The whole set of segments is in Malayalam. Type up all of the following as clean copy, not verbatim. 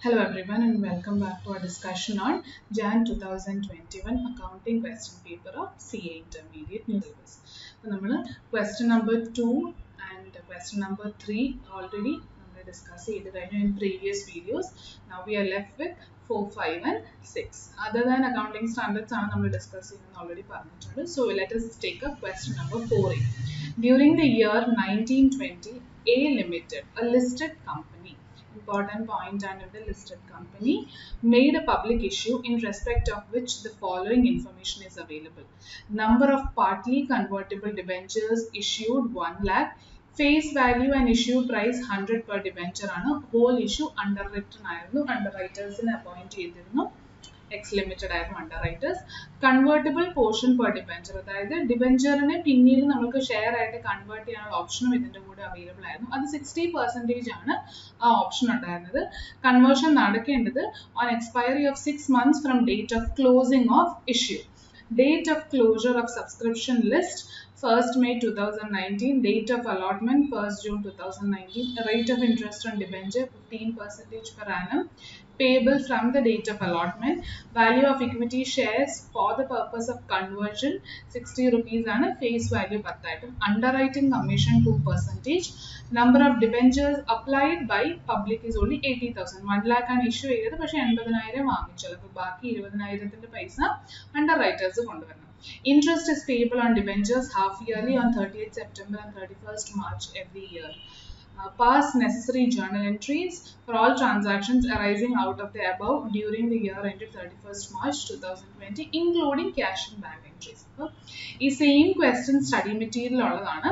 Hello everyone and welcome back to our discussion on Jan 2021 accounting question paper of CA Intermediate New Syllabus. So, question number 2 and question number 3 already discussed in previous videos. Now we are left with 4, 5 and 6. Other than accounting standards we discussing already. So let us take up question number 4. During the year 1920, A Limited, a listed company, important point and the listed company, made a public issue in respect of which the following information is available. Number of partly convertible debentures issued 1 lakh, face value and issue price 100 per debenture ആണ്. Whole issue underwritten ആയിരുന്നു, underwriters appoint ചെയ്തിരുന്നു. X Limited ആയിരുന്നു underwriters. Convertible portion per debenture, അതായത് ഡിബെഞ്ചറിനെ പിന്നീട് നമുക്ക് ഷെയർ ആയിട്ട് കൺവേർട്ട് ചെയ്യാനുള്ള ഓപ്ഷനും ഇതിൻ്റെ കൂടെ അവൈലബിൾ ആയിരുന്നു. അത് 60% ആണ് ആ ഓപ്ഷൻ ഉണ്ടായിരുന്നത്. കൺവേർഷൻ നടക്കേണ്ടത് on expiry of 6 months from date of closing of issue. Date of closure of subscription list 1st May 2019, date of allotment 1st June 2019, rate of interest on debenture 15% per annum, payable from the date of allotment, value of equity shares for the purpose of conversion 60 rupees and face value 10, underwriting commission 2%, number of debentures applied by public is only 80,000, 1 lakh and issue ചെയ്തത് പക്ഷേ 80,000 വാങ്ങിച്ചത്, അപ്പോൾ ബാക്കി 20,000 പൈസ underwriters കൊണ്ടുവരണം. Interest is payable on debentures half yearly on 30th September and 31st March every year. Pass necessary journal entries for all transactions arising out of the above during the year ended 31st March 2020, including cash and bank entries. This same question study material ഉള്ളതാണ്.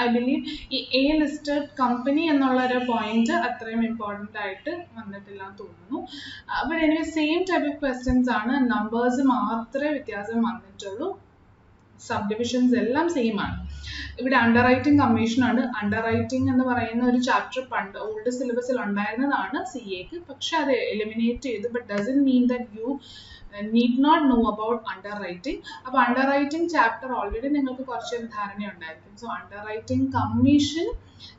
I believe ഈ A listed company എന്നുള്ളൊരു പോയിന്റ് അത്രയും ഇമ്പോർട്ടൻ്റ് ആയിട്ട് വന്നിട്ടില്ല എന്ന് തോന്നുന്നു. But anyway, same type of questions ആണ്, numbers മാത്രമേ വ്യത്യാസം വന്നിട്ടുള്ളൂ, സബ്ഡിവിഷൻസ് എല്ലാം സെയിം ആണ്. ഇവിടെ അണ്ടർറൈറ്റിംഗ് കമ്മീഷൻ ആണ്. അണ്ടർറൈറ്റിംഗ് എന്ന് പറയുന്ന ഒരു ചാപ്റ്റർ പണ്ട് ഓൾഡ് സിലബസിൽ ഉണ്ടായിരുന്നതാണ് CAക്ക്, പക്ഷെ അത് എലിമിനേറ്റ് ചെയ്തു. But doesn't mean that you need not know about underwriting. അപ്പോൾ അണ്ടർറൈറ്റിംഗ് ചാപ്റ്റർ ഓൾറെഡി നിങ്ങൾക്ക് കുറച്ചൊരു ധാരണ ഉണ്ടായിരിക്കും. സോ അണ്ടർറൈറ്റിംഗ് കമ്മീഷൻ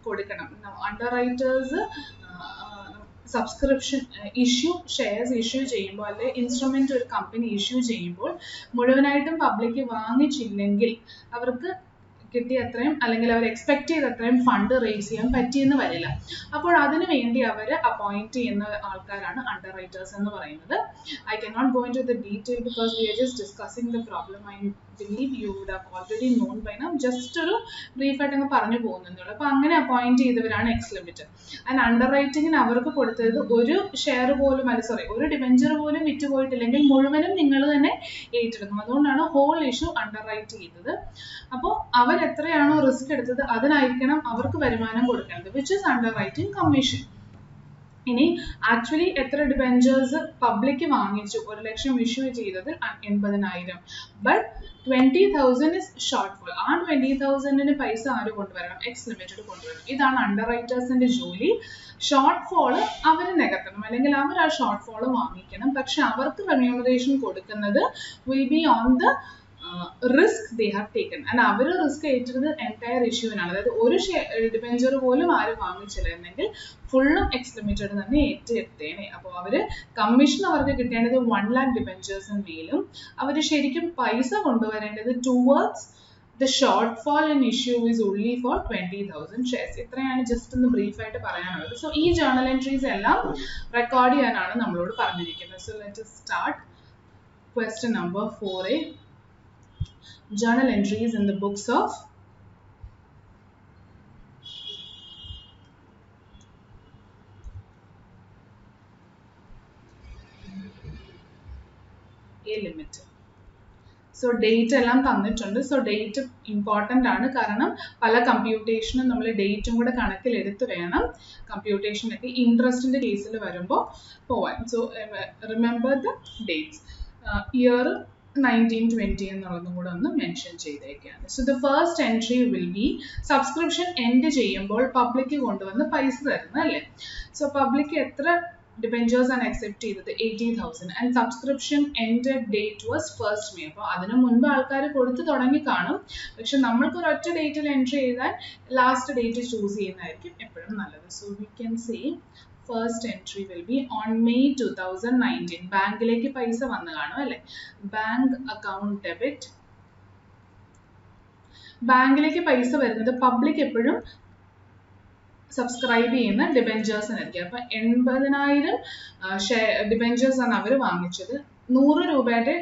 കൊടുക്കണം. Underwriters subscription issue shares issue ചെയ്യുമ്പോൾ അല്ലെ ഇൻസ്ട്രുമെന്റ് ഒരു കമ്പനി ഇഷ്യൂ ചെയ്യുമ്പോൾ മുഴുവനായിട്ടും പബ്ലിക് വാങ്ങിച്ചില്ലെങ്കിൽ അവർക്ക് കിട്ടിയ അത്രയും അല്ലെങ്കിൽ അവർ എക്സ്പെക്ട് ചെയ്ത അത്രയും ഫണ്ട് റേസ് ചെയ്യാൻ പറ്റിയെന്ന് വരില്ല. അപ്പോൾ അതിനു വേണ്ടി അവർ അപ്പോയിന്റ് ചെയ്യുന്ന ആൾക്കാരാണ് അണ്ടർറൈറ്റേഴ്സ് എന്ന് പറയുന്നത്. I cannot go into the detail because we are just discussing the problem. I believe you would have already known by now. Just ഒരു ബ്രീഫ് ആയിട്ട് അങ്ങ് പറഞ്ഞു പോകുന്നുള്ളൂ. അപ്പോൾ അങ്ങനെ അപ്പോയിന്റ് ചെയ്തവരാണ് എക്സ് ലിമിറ്റഡ്. ആൻഡ് അണ്ടർറൈറ്റിങ്ങിന് അവർക്ക് കൊടുത്തത് ഒരു ഷെയർ പോലും ഒരു ഡിബെഞ്ചർ പോലും വിറ്റ് പോയിട്ടില്ലെങ്കിൽ മുഴുവനും നിങ്ങൾ തന്നെ ഏറ്റെടുക്കും. അതുകൊണ്ടാണ് ഹോൾ ഇഷ്യൂ അണ്ടർറൈറ്റ് ചെയ്തത്. അപ്പോൾ അവർ എത്രയാണോ റിസ്ക് എടുത്തത് അതിനായിരിക്കണം അവർക്ക് വരുമാനം കൊടുക്കേണ്ടത്, വിച്ച് ഇസ് അണ്ടർറൈറ്റിംഗ് കമ്മീഷൻ. ഇനി ആക്ച്വലി എത്ര ഡിബെഞ്ചേഴ്സ് പബ്ലിക് വാങ്ങിച്ചു, 1 ലക്ഷം ഇഷ്യൂ ചെയ്തത് 80,000, ബട്ട് 20,000 ഇസ് ഷോർട്ട് ഫോൾ. ആ 20,000 പൈസ ആര് കൊണ്ടുവരണം? എക്സ് ലിമിറ്റഡ് കൊണ്ടുവരണം. ഇതാണ് അണ്ടർറൈറ്റേഴ്സിന്റെ ജോലി. ഷോർട്ട് ഫോള് അവർ നികത്തണം, അല്ലെങ്കിൽ അവർ ആ ഷോർട്ട് ഫോള് വാങ്ങിക്കണം. പക്ഷെ അവർക്ക് റെമ്യൂണറേഷൻ കൊടുക്കുന്നത് will be on the risk they have taken. And അവർ റിസ്ക് ഏറ്റത് എൻറ്റയർ ഇഷ്യൂവിനാണ്. അതായത് ഒരു ഡിബെഞ്ചർ പോലും ആരും വാങ്ങിച്ചില്ലെങ്കിൽ ഫുള്ളും എക്സ് ലിമിറ്റഡ് തന്നെ ഏറ്റെടുത്തേനെ. അപ്പോൾ അവർ കമ്മീഷൻ അവർക്ക് കിട്ടേണ്ടത് 1 lakh ഡിബെഞ്ചേഴ്സിന് മേലും അവർ ശരിക്കും പൈസ കൊണ്ടുവരേണ്ടത് towards the shortfall in issue is only for 20,000 shares. ഇത്രയാണ് ജസ്റ്റ് ഒന്ന് ബ്രീഫ് ആയിട്ട് പറയാനുള്ളത്. സോ ഈ ജേർണൽ എൻട്രീസ് എല്ലാം റെക്കോർഡ് ചെയ്യാനാണ് നമ്മളോട് പറഞ്ഞിരിക്കുന്നത്. So let us start question number 4A. Journal entries in the books of A Limited. So date എല്ലാം തന്നിട്ടുണ്ട്. സോ ഡേറ്റ് ഇമ്പോർട്ടൻ്റ് ആണ്, കാരണം പല കമ്പ്യൂട്ടേഷനും നമ്മൾ ഡേറ്റും കൂടെ കണക്കിലെടുത്ത് വേണം കമ്പ്യൂട്ടേഷനൊക്കെ ഇൻട്രസ്റ്റിൻ്റെ കേസിൽ വരുമ്പോൾ പോവാൻ. So remember the dates. Year 1920 എന്നുള്ളതും കൂടെ ഒന്ന് മെൻഷൻ ചെയ്തേക്കാണ്. So the first entry will be subscription end ചെയ്യുമ്പോൾ പബ്ലിക് കൊണ്ടുവന്ന് പൈസ തരുന്നത് അല്ലേ. സോ പബ്ലിക് എത്ര debentures are accepted 80,000 and subscription ended date was 1st May. അപ്പോൾ അതിനു മുൻപ് ആൾക്കാർ കൊടുത്തു തുടങ്ങി കാണും, പക്ഷെ നമ്മൾക്ക് ഒരൊറ്റ ഡേറ്റിൽ എൻട്രി ചെയ്താൽ ലാസ്റ്റ് ഡേറ്റ് ചൂസ് ചെയ്യുന്നതായിരിക്കും എപ്പോഴും നല്ലത്. So we can say first entry will be on May 2019. ബാങ്കിലേക്ക് പൈസ വന്നു കാണും അല്ലേ? Bank account debit. ബാങ്കിലേക്ക് പൈസ വരുന്നത് പബ്ലിക് എപ്പോഴും സബ്സ്ക്രൈബ് ചെയ്യുന്ന ഡിബെഞ്ചേഴ്സിനായിരിക്കും. അപ്പം 80,000 ഡിബെഞ്ചേഴ്സ് ആണ് അവർ വാങ്ങിച്ചത്. 100 രൂപയുടെ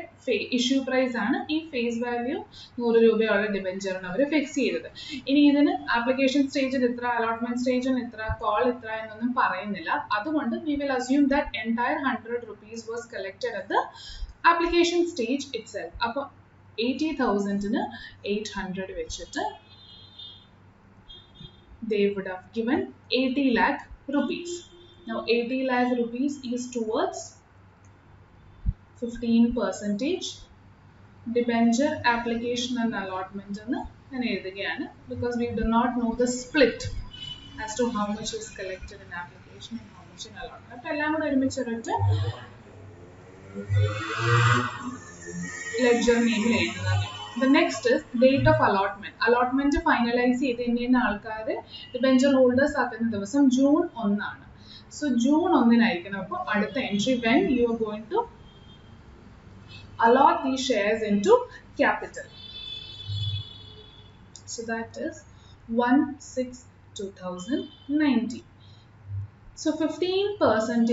ഇഷ്യൂ പ്രൈസ് ആണ്. ഈ ഫേസ് വാല്യൂ 100 രൂപയുള്ള ഡിബെഞ്ചറാണ് അവർ ഫിക്സ് ചെയ്തത്. ഇനി ഇതിന് ആപ്ലിക്കേഷൻ സ്റ്റേജിൽ ഇത്ര, അലോട്ട്മെന്റ് സ്റ്റേജിൽ ഇത്ര, കോൾ ഇത്ര എന്നൊന്നും പറയുന്നില്ല. അതുകൊണ്ട് we will assume that entire 100 rupees was collected at the application stage itself. അപ്പോൾ 80,000-ന് 800 വെച്ചിട്ട് they would have given 80 lakh rupees. Now 80 lakh rupees is towards 15% debenture application and allotment എന്ന് ഞാൻ എഴുതുകയാണ്. Because we do not know the split as to how much is collected in application and how much in allotment. അപ്പോൾ എല്ലാം കൂടെ ഒരുമിച്ച് ഒരൊറ്റ ledger name എഴുതുന്നതാണ്. The next is date of allotment. Allotment finalize ചെയ്തിരുന്ന ആൾക്കാർ ഡിബെഞ്ചർ ഹോൾഡേഴ്സ് ആക്കുന്ന ദിവസം ജൂൺ 1 ആണ്. സോ ജൂൺ 1-നായിരിക്കണം. അപ്പോൾ അടുത്ത entry when you are going to allot these shares into capital. So that is 1/6/2019. So 15%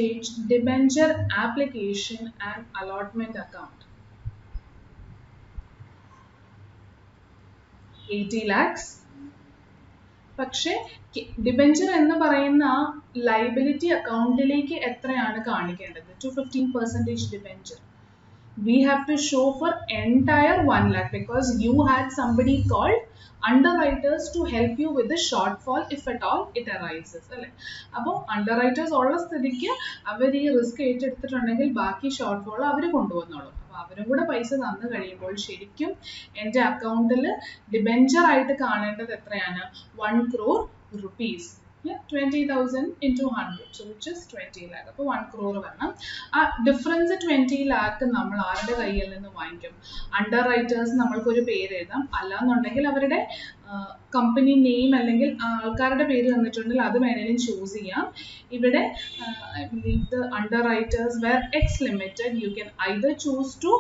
debenture application and allotment account. 80 lakhs. പക്ഷേ ഡിബെഞ്ചർ എന്ന് പറയുന്ന ലൈബിലിറ്റി അക്കൗണ്ടിലേക്ക് എത്രയാണ് കാണിക്കേണ്ടത്? to 15% debenture. We have to show for entire 1 lakh because you had somebody called underwriters to help you with the shortfall if at all it arises. അല്ലേ? അപ്പോൾ underwriters ഉള്ള സ്ഥിതിക്ക് അവർ ഈ റിസ്ക് ഏറ്റെടുത്തിട്ടുണ്ടെങ്കിൽ ബാക്കി ഷോർട്ട്ഫോൾ അവർ കൊണ്ടുവന്നോളും. അപ്പോൾ അവരും കൂടെ പൈസ തന്നു കഴിയുമ്പോൾ ശരിക്കും എൻ്റെ അക്കൗണ്ടിൽ ഡിബെഞ്ചർ ആയിട്ട് കാണേണ്ടത് എത്രയാണ്? 1 crore rupees. 20,000 into 100, so which is 20 lakh. അപ്പോൾ 1 crore വരണം. ആ ഡിഫറൻസ് 20 lakh നമ്മൾ ആരുടെ കയ്യിൽ നിന്ന് വാങ്ങിക്കും? അണ്ടർ റൈറ്റേഴ്സ് നമ്മൾക്കൊരു പേര് എഴുതാം. അല്ലാന്നുണ്ടെങ്കിൽ അവരുടെ കമ്പനി നെയിം അല്ലെങ്കിൽ ആൾക്കാരുടെ പേര് തന്നിട്ടുണ്ടെങ്കിൽ അത് വേണേലും ചൂസ് ചെയ്യാം. ഇവിടെ the underwriters were X limited. You can either choose to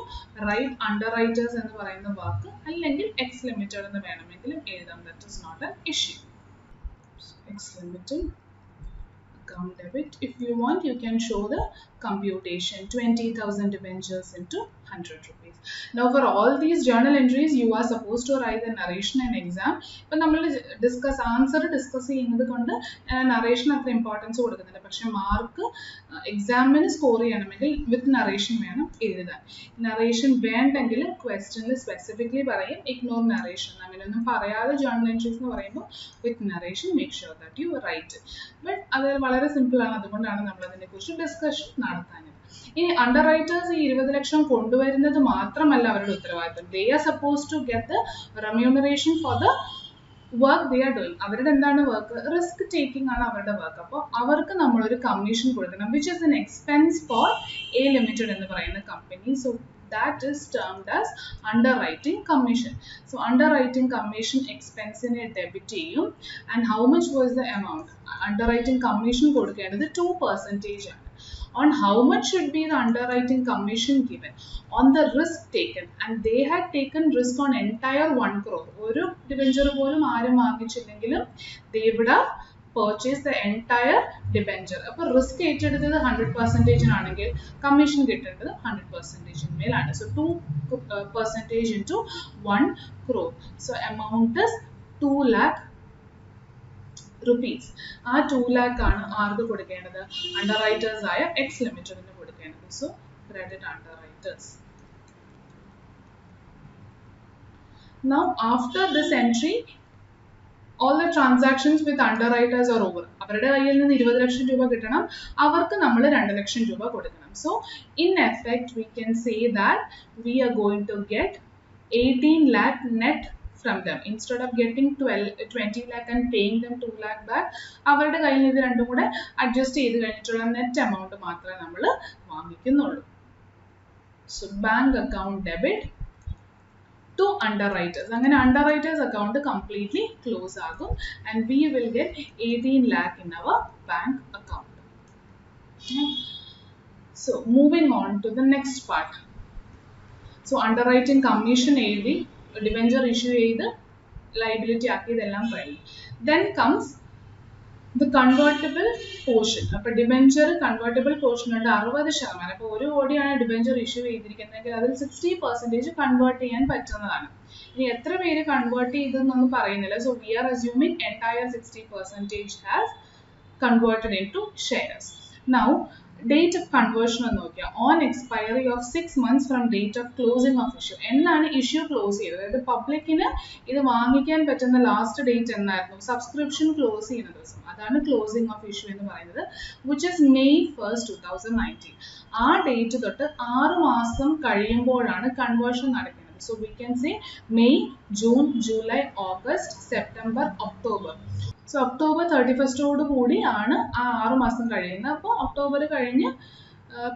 write underwriters എന്ന് പറയുന്ന വാക്ക്, അല്ലെങ്കിൽ X limited എന്ന് വേണമെങ്കിലും എഴുതാം. That is not an issue. X limited account debit. If you want, you can show the computation 20,000 debentures into 100 rupees. Now for all these journal entries you are supposed to write the narration in exam. But നമ്മൾ ആൻസർ ഡിസ്കസ് ചെയ്യുന്നത് കൊണ്ട് നറേഷൻ അത്ര ഇമ്പോർട്ടൻസ് കൊടുക്കുന്നില്ല. പക്ഷെ മാർക്ക് എക്സാമിന് സ്കോർ ചെയ്യണമെങ്കിൽ വിത്ത് നറേഷൻ വേണം എഴുതാൻ. നറേഷൻ വേണ്ടെങ്കിൽ ക്വസ്റ്റ്യനിൽ സ്പെസിഫിക്കലി പറയും ഇഗ്നോർ നറേഷൻ. അങ്ങനെയൊന്നും പറയാതെ ജേർണൽ എൻട്രീസ് എന്ന് പറയുമ്പോൾ with narration make sure that you write. But അത് വളരെ സിമ്പിൾ ആണ്. അതുകൊണ്ടാണ് നമ്മൾ അതിനെക്കുറിച്ച് ഡിസ്കഷൻ നടത്താൻ. ഇനി അണ്ടർ റൈറ്റേഴ്സ് ഈ 20 ലക്ഷം കൊണ്ടുവരുന്നത് മാത്രമല്ല അവരുടെ ഉത്തരവാദിത്തം. They are suppose to get the remuneration for the work they are doing. അവരുടെ എന്താണ് വർക്ക്? റിസ്ക് ടേക്കിംഗ് ആണ് അവരുടെ വർക്ക്. അപ്പോൾ അവർക്ക് നമ്മളൊരു കമ്മീഷൻ കൊടുക്കണം, which is an expense four A limited എന്ന് പറയുന്ന company. So that is termed as underwriting commission. So underwriting commission expense in a debit ചെയ്യും. And how much was the amount? Underwriting commission കൊടുക്കേണ്ടത് 2% ആണ്. On how much should be the underwriting commission given? On the risk taken. And they had taken risk on entire 1 crore. ഒരു ഡിബെഞ്ചർ പോലും ആരും വാങ്ങിച്ചില്ലെങ്കിലും they would have purchase the entire debenture. അപ്പോൾ റിസ്ക് ഏറ്റെടുത്തത് 100% ആണെങ്കിൽ കമ്മീഷൻ കിട്ടേണ്ടത് 100% മേലാണ്. So 2% into 1 crore. So amount is 2 lakh rupees. ആ 2 lakh ആണ് ആർക്ക് കൊടുക്കേണ്ടത്? അണ്ടർറൈറ്റേഴ്സ് ആയ എക്സ് ലിമിറ്റഡിന് കൊടുക്കേണ്ടത്. So credit underwriters. Now after this entry all the transactions with underwriters are over. അവരുടെ കയ്യിൽ നിന്ന് 20 ലക്ഷം രൂപ കിട്ടണം, അവർക്ക് നമ്മൾ 2 ലക്ഷം രൂപ കൊടുക്കണം. So in effect we can say that we are going to get 18 lakh net from them instead of getting 20 lakh and paying them 2 lakh back. അവരുടെ കയ്യിൽ നിന്ന് ഇത് രണ്ടും കൂടെ അഡ്ജസ്റ്റ് ചെയ്ത് കഴിഞ്ഞിട്ടുള്ള നെറ്റ് എമൗണ്ട് മാത്രമേ നമ്മൾ വാങ്ങിക്കുന്നുള്ളൂ. So bank account debit to underwriters. അങ്ങനെ underwriters account completely close ആകും and we will get 18 lakh in our bank account. So moving on to the next part. So underwriting commission എഴുതി debenture issue ചെയ്ത് liability ആക്കിയതെല്ലാം കഴിഞ്ഞു. Then comes the convertible portion. അപ്പോൾ ഡിബെഞ്ചർ കൺവേർട്ടബിൾ പോർഷൻ ഉണ്ട് 60%. അപ്പോൾ 1 കോടിയാണ് ഡിബെഞ്ചർ ഇഷ്യൂ ചെയ്തിരിക്കുന്നതെങ്കിൽ അതിൽ 60% കൺവേർട്ട് ചെയ്യാൻ പറ്റുന്നതാണ്. ഇനി എത്ര പേര് കൺവേർട്ട് ചെയ്തെന്നൊന്നും പറയുന്നില്ല. So we are assuming entire 60% has converted into shares. Now date of conversion എന്ന് നോക്കിയാൽ on expiry of 6 months from date of closing of issue. എന്നാണ് ഇഷ്യൂ ക്ലോസ് ചെയ്തത്? അതായത് പബ്ലിക്കിന് ഇത് വാങ്ങിക്കാൻ പറ്റുന്ന ലാസ്റ്റ് ഡേറ്റ് എന്നായിരുന്നു? സബ്സ്ക്രിപ്ഷൻ ക്ലോസ് ചെയ്യുന്ന ദിവസം. അതാണ് ക്ലോസിംഗ് ഓഫ് ഇഷ്യൂ എന്ന് പറയുന്നത്, വിച്ച് ഇസ് May 1st, 2019. ആ ഡേറ്റ് തൊട്ട് 6 മാസം കഴിയുമ്പോഴാണ് കൺവേർഷൻ നടക്കുന്നത്. So we can say May, June, July, August, September, October. So October 31st കൂടി ആണ് ആ 6 മാസം കഴിയുന്നത്. അപ്പോൾ ഒക്ടോബർ കഴിഞ്ഞ്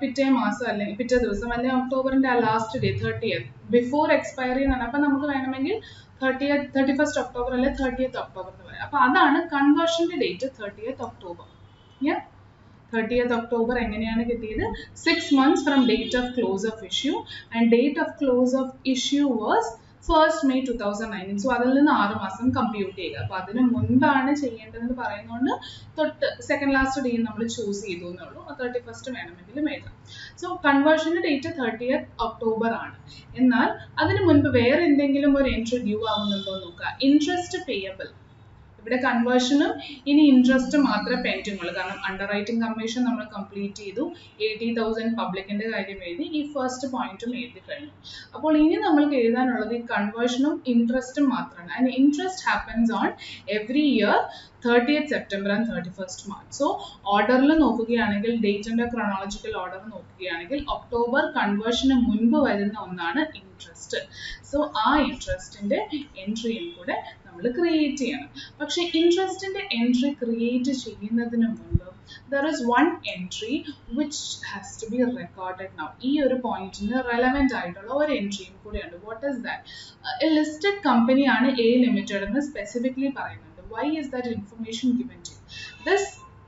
പിറ്റേ മാസം അല്ലെങ്കിൽ പിറ്റേ ദിവസം അല്ലെങ്കിൽ ഒക്ടോബറിന്റെ ആ last day 30th before expiry എന്നാണ്. അപ്പം നമുക്ക് വേണമെങ്കിൽ 31st ഒക്ടോബർ അല്ലെങ്കിൽ 30th ഒക്ടോബർ എന്ന് പറയാം. അപ്പോൾ അതാണ് കൺവേർഷന്റെ date 30th October. 30th October എങ്ങനെയാണ് കിട്ടിയത്? 6 months from date of close of issue and date of close of issue was 1st May 2019. So അതിൽ നിന്ന് 6 മാസം കമ്പ്യൂട്ട് ചെയ്യുക. അപ്പോൾ അതിന് മുൻപാണ് ചെയ്യേണ്ടതെന്ന് പറയുന്നതുകൊണ്ട് തൊട്ട് സെക്കൻഡ് ലാസ്റ്റ് ഡേ നമ്മൾ ചൂസ് ചെയ്തു എന്നുള്ളൂ. 31st വേണമെങ്കിലും എഴുതാം. സോ കൺവേർഷൻ്റെ ഡേറ്റ് 30th October ആണ്. എന്നാൽ അതിന് മുൻപ് വേറെ എന്തെങ്കിലും ഒരു എൻട്രി ഡ്യൂ ആവുന്നുണ്ടോ നോക്കുക. Interest payable. ഇവിടെ കൺവേർഷനും ഇനി ഇൻട്രസ്റ്റ് മാത്രമേ പെൻഡിങ് ഉള്ളൂ. കാരണം അണ്ടർറൈറ്റിംഗ് കമ്മീഷൻ നമ്മൾ കംപ്ലീറ്റ് ചെയ്തു, 80,000 പബ്ലിക്കിന്റെ കാര്യം എഴുതി, ഈ ഫസ്റ്റ് പോയിന്റും എഴുതി കഴിഞ്ഞു. അപ്പോൾ ഇനി നമ്മൾക്ക് എഴുതാനുള്ളത് ഈ കൺവേർഷനും ഇൻട്രസ്റ്റും മാത്രമാണ്. And interest happens on every year 30th September and 31st March. So ഓർഡറിൽ നോക്കുകയാണെങ്കിൽ ഡേറ്റിന്റെ ക്രോണോളജിക്കൽ ഓർഡർ നോക്കുകയാണെങ്കിൽ ഒക്ടോബർ കൺവേർഷന് മുൻപ് വരുന്ന ഒന്നാണ് ഇൻട്രസ്റ്റ്. സോ ആ ഇൻട്രസ്റ്റിന്റെ എൻട്രിയും കൂടെ നമ്മൾ ക്രിയേറ്റ് ചെയ്യണം. പക്ഷെ ഇൻട്രസ്റ്റിന്റെ എൻട്രി ക്രിയേറ്റ് ചെയ്യുന്നതിന് മുൻപ് there is one entry which has to be recorded now. ഈ ഒരു പോയിന്റിന് റെലവെന്റ് ആയിട്ടുള്ള ഒരു എൻട്രിയും കൂടെയുണ്ട്. What is that? A listed company ആണ് എ ലിമിറ്റഡ് എന്ന് സ്പെസിഫിക്കലി പറയുന്നുണ്ട്. Why is that information given to you? This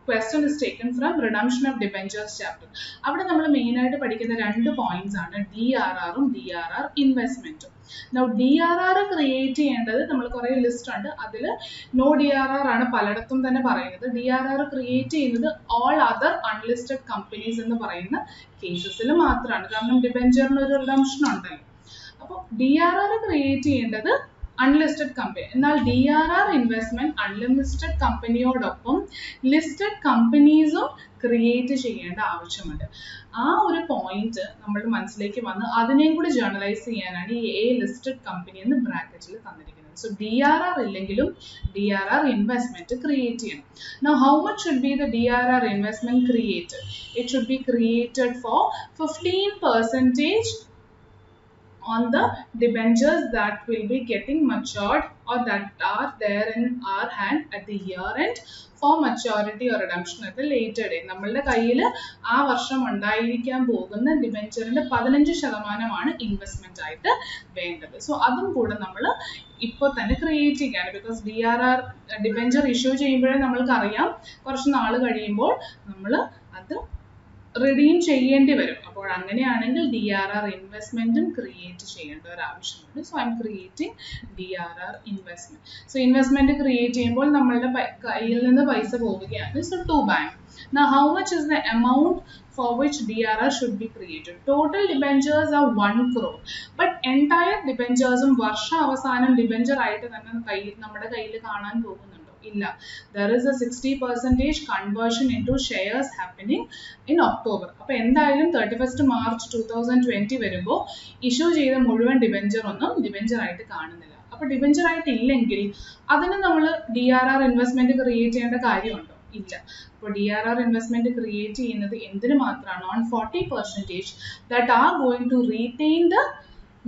question is taken from Redemption of Debentures chapter. അവിടെ നമ്മൾ മെയിൻ ആയിട്ട് പഠിക്കുന്ന 2 പോയിന്റ്സ് ആണ് DRRും DRR ഇൻവെസ്റ്റ്മെന്റും. Now DRR ക്രിയേറ്റ് ചെയ്യേണ്ടത് നമ്മൾ കുറേ ലിസ്റ്റ് ഉണ്ട്, അതിൽ നോ DRR ആണ് പലയിടത്തും തന്നെ പറയുന്നത്. DRR ക്രിയേറ്റ് ചെയ്യുന്നത് ഓൾ അതർ അൺലിസ്റ്റഡ് കമ്പനീസ് എന്ന് പറയുന്ന കേസസിൽ മാത്രമാണ്. കാരണം ഡിബെഞ്ചറിന് ഒരു റിഡംഷൻ ഉണ്ടല്ലോ. അപ്പോൾ DRR ക്രിയേറ്റ് ചെയ്യേണ്ടത് അൺലിസ്റ്റഡ് കമ്പനി. എന്നാൽ DRR ഇൻവെസ്റ്റ്മെന്റ് അൺലിസ്റ്റഡ് കമ്പനിയോടൊപ്പം ലിസ്റ്റഡ് കമ്പനീസും ക്രിയേറ്റ് ചെയ്യേണ്ട ആവശ്യമുണ്ട്. ആ ഒരു പോയിന്റ് നമ്മൾ മനസ്സിലേക്ക് വന്ന് അതിനെയും കൂടി ജേർണലൈസ് ചെയ്യാനാണ് ഈ എ ലിസ്റ്റഡ് കമ്പനി എന്ന് ബ്രാക്കറ്റിൽ തന്നിരിക്കുന്നത്. സോ DRR ഇല്ലെങ്കിലും DRR ഇൻവെസ്റ്റ്മെന്റ് ക്രിയേറ്റ് ചെയ്യണം. Now how much should be the DRR investment created? It should be created for 15% on the debentures that will be getting matured or that are there in our hand at the year end for maturity or redemption at a later date. നമ്മളുടെ കയ്യിൽ ആ വർഷം ഉണ്ടായിരിക്കാൻ പോകുന്ന ഡിബെഞ്ചറിന്റെ 15% ഇൻവെസ്റ്റ്മെന്റ് ആയിട്ട് വേണ്ടത്. സോ അതും കൂടെ നമ്മൾ ഇപ്പോൾ തന്നെ ക്രിയേറ്റ് ചെയ്യാണ്. ബിക്കോസ് DRR ഡിബെഞ്ചർ ഇഷ്യൂ ചെയ്യുമ്പോഴേ നമ്മൾക്ക് അറിയാം കുറച്ച് നാൾ കഴിയുമ്പോൾ നമ്മൾ അത് റിഡീം ചെയ്യേണ്ടി വരും. അപ്പോൾ അങ്ങനെയാണെങ്കിൽ DRR ഇൻവെസ്റ്റ്മെന്റും ക്രിയേറ്റ് ചെയ്യേണ്ട ഒരു ആവശ്യമുണ്ട്. So I'm creating DRR investment. So investment create ചെയ്യുമ്പോൾ നമ്മളുടെ കയ്യിൽ നിന്ന് പൈസ പോവുകയാണ്. So to bank. Now how much is the amount for which DRR should be created? Total debentures are 1 crore. But entire debentures വർഷ അവസാനം ഡിബെഞ്ചർ ആയിട്ട് തന്നെ നമ്മുടെ കയ്യിൽ കാണാൻ പോകുന്നുണ്ടോ? ഇല്ല. There is a 60% conversion into shares happening in October. അപ്പോൾ എന്തായാലും 31st March 2020 വരുമ്പോൾ ഇഷ്യൂ ചെയ്ത മുഴുവൻ ഡിബെഞ്ചർ ഒന്നും ഡിബെഞ്ചർ ആയിട്ട് കാണുന്നില്ല. അപ്പോൾ ഡിബെഞ്ചർ ആയിട്ട് ഇല്ലെങ്കിൽ അതിന് നമ്മൾ DRR ഇൻവെസ്റ്റ്മെന്റ് ക്രിയേറ്റ് ചെയ്യേണ്ട കാര്യമുണ്ടോ? ഇല്ല. അപ്പോൾ DRR ഇൻവെസ്റ്റ്മെന്റ് ക്രിയേറ്റ് ചെയ്യുന്നത് എന്തിനു മാത്രമാണ്? on 40% that are going to retain the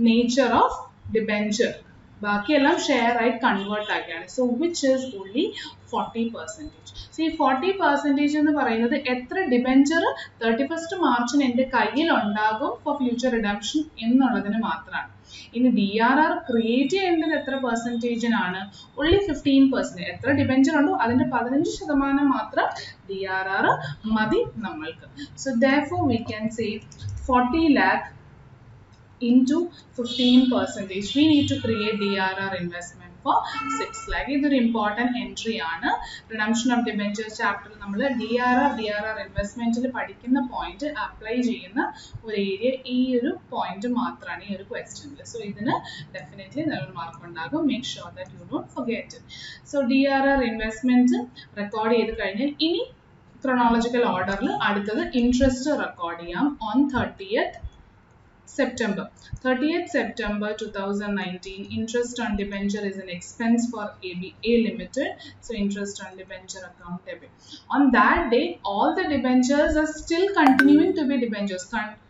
nature of debenture. ബാക്കിയെല്ലാം ഷെയർ ആയി കൺവേർട്ട് ആക്കുകയാണ്. So which is only 40%. So ഈ 40% എന്ന് പറയുന്നത് എത്ര ഡിബെഞ്ചർ 31st മാർച്ചിന് എൻ്റെ കയ്യിൽ ഉണ്ടാകും ഫോർ ഫ്യൂച്ചർ റിഡംഷൻ എന്നുള്ളതിന് മാത്രമാണ്. ഇനി DRR ക്രിയേറ്റ് ചെയ്യേണ്ടത് എത്ര പെർസെൻറ്റേജിനാണ്? ഓൺലി 15%. എത്ര ഡിബെഞ്ചർ ഉണ്ടോ അതിൻ്റെ 15% മാത്രം DRR മതി നമ്മൾക്ക്. So therefore we can say 40 lakh into 15%. We need to create DRR investment for 6 lakh. ഇതൊരു ഇമ്പോർട്ടൻറ്റ് എൻട്രി ആണ്. റിഡംഷൻ ഓഫ് ഡിബെഞ്ചേഴ്സ് ചാപ്റ്ററിൽ നമ്മൾ DRR ഇൻവെസ്റ്റ്മെന്റിൽ പഠിക്കുന്ന പോയിന്റ് അപ്ലൈ ചെയ്യുന്ന ഒരു ഏരിയ ഈ ഒരു പോയിന്റ് മാത്രമാണ് ഈ ഒരു ക്വസ്റ്റ്യനിൽ. സോ ഇതിന് ഡെഫിനറ്റ്ലി നല്ല മാർക്ക് ഉണ്ടാകും. Make sure that you don't forget it. So DRR investment record ചെയ്ത് കഴിഞ്ഞാൽ ഇനി ക്രോണോളജിക്കൽ ഓർഡറിൽ അടുത്തത് ഇൻട്രസ്റ്റ് റെക്കോർഡ് ചെയ്യാം on 30th September 2019. Interest on debenture is an expense for ABA Limited. So interest on debenture account debit. On that day, all the debentures are still continuing to be debentures.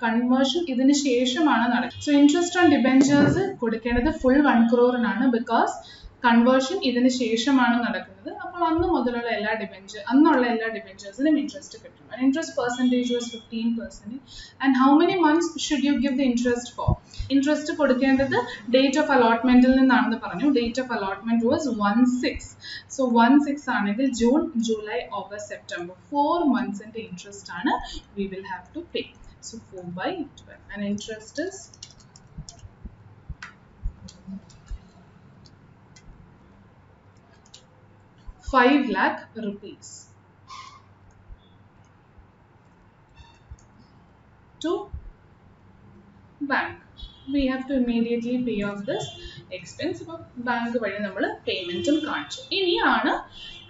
Conversion idinu sheshamana nadakkunnu. So interest on debentures kodukkendathu full 1 crore ആണ് because കൺവേർഷൻ ഇതിന് ശേഷമാണ് നടക്കുന്നത്. അപ്പോൾ അന്ന് മുതലുള്ള എല്ലാ ഡിബെഞ്ചേഴ്സിനും ഇൻട്രസ്റ്റ് കിട്ടും. And interest percentage was 15%. And how many months should you give the interest for? Interest കൊടുക്കേണ്ടത് ഡേറ്റ് ഓഫ് അലോട്ട്മെന്റിൽ നിന്നാണെന്ന് പറഞ്ഞു. Date of allotment was 1/6. So 1/6 ആണെങ്കിൽ ജൂൺ, ജൂലൈ, ഓഗസ്റ്റ്, സെപ്റ്റംബർ 4 monthsന്റെ ഇൻട്രസ്റ്റ് ആണ് we will have to pay. So 4/12 and interest is 5 lakh rupees to bank. We have to immediately pay off this expense. അപ്പോൾ ബാങ്ക് വഴി നമ്മൾ പേയ്മെന്റും കാണിച്ചു. ഇനിയാണ്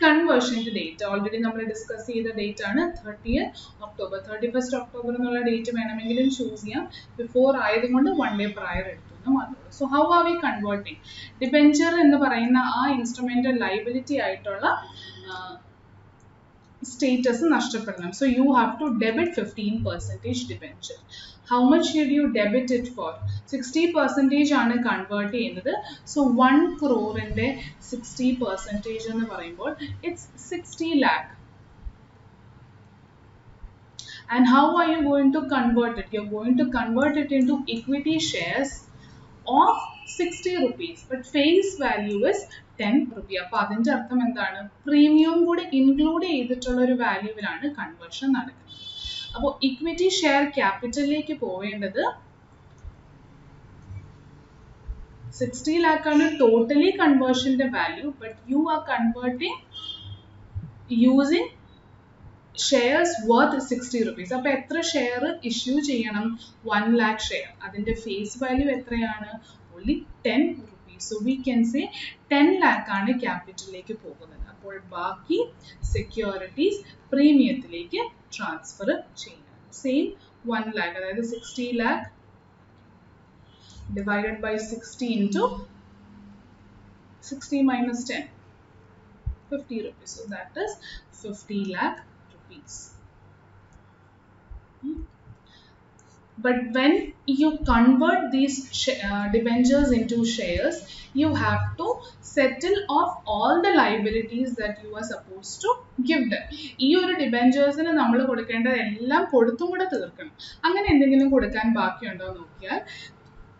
കൺവേർഷൻ്റെ ഡേറ്റ്. ഓൾറെഡി നമ്മൾ ഡിസ്കസ് ചെയ്ത ഡേറ്റ് ആണ് 30th October. 31st October എന്നുള്ള ഡേറ്റ് വേണമെങ്കിലും ചൂസ് ചെയ്യാം. ബിഫോർ ആയതുകൊണ്ട് 1 day prior എടുത്തു എന്ന് മാത്രമേ. So how are we converting? Debenture എന്ന് പറയുന്ന ആ ഇൻസ്ട്രുമെന്റ് ലൈബിലിറ്റി ആയിട്ടുള്ള status നഷ്ടപ്പെടണം. So you have to debit 15% debenture. How much should you debit it for? 60% ആണ് കൺവേർട്ട് ചെയ്യുന്നത്. So 1 crore-ന്റെ 60% എന്ന് പറയുമ്പോൾ it's 60 lakh. And how are you going to convert it? You're going to convert it into equity shares of 60 rupees. But face value is 10 rupee. അപ്പോൾ അതിൻ്റെ അർത്ഥം എന്താണ്? പ്രീമിയം കൂടി ഇൻക്ലൂഡ് ചെയ്തിട്ടുള്ള ഒരു വാല്യൂവിലാണ് കൺവേർഷൻ നടക്കുന്നത്. അപ്പോൾ ഇക്വിറ്റി ഷെയർ ക്യാപിറ്റലിലേക്ക് പോവേണ്ടത് 60 lakh ആണ് ടോട്ടലി കൺവേർഷന്റെ value. But you are converting using shares worth 60 rupees. അപ്പോൾ എത്ര ഷെയർ ഇഷ്യൂ ചെയ്യണം? 1 lakh ഷെയർ. അതിൻ്റെ ഫേസ് വാല്യൂ എത്രയാണ്? Only 10 rupees. So we can say 10 lakh ആണ് ക്യാപിറ്റലിലേക്ക് പോകുന്നത്. അപ്പോൾ ബാക്കി സെക്യൂരിറ്റീസ് പ്രീമിയത്തിലേക്ക് ട്രാൻസ്ഫർ ചെയ്യണം. സെയിം 1 lakh, അതായത് 60 lakh divided by 60 into 60 minus 10, 50 rupees. So that is 50 lakh rupees. But when you convert these debentures into shares, you have to settle off all the liabilities that you are supposed to give them. ഈ ഒരു ഡിബെഞ്ചേഴ്സിന് നമ്മൾ കൊടുക്കേണ്ടത് എല്ലാം കൊടുത്തും കൂടെ തീർക്കണം. അങ്ങനെ എന്തെങ്കിലും കൊടുക്കാൻ ബാക്കിയുണ്ടോ എന്ന് നോക്കിയാൽ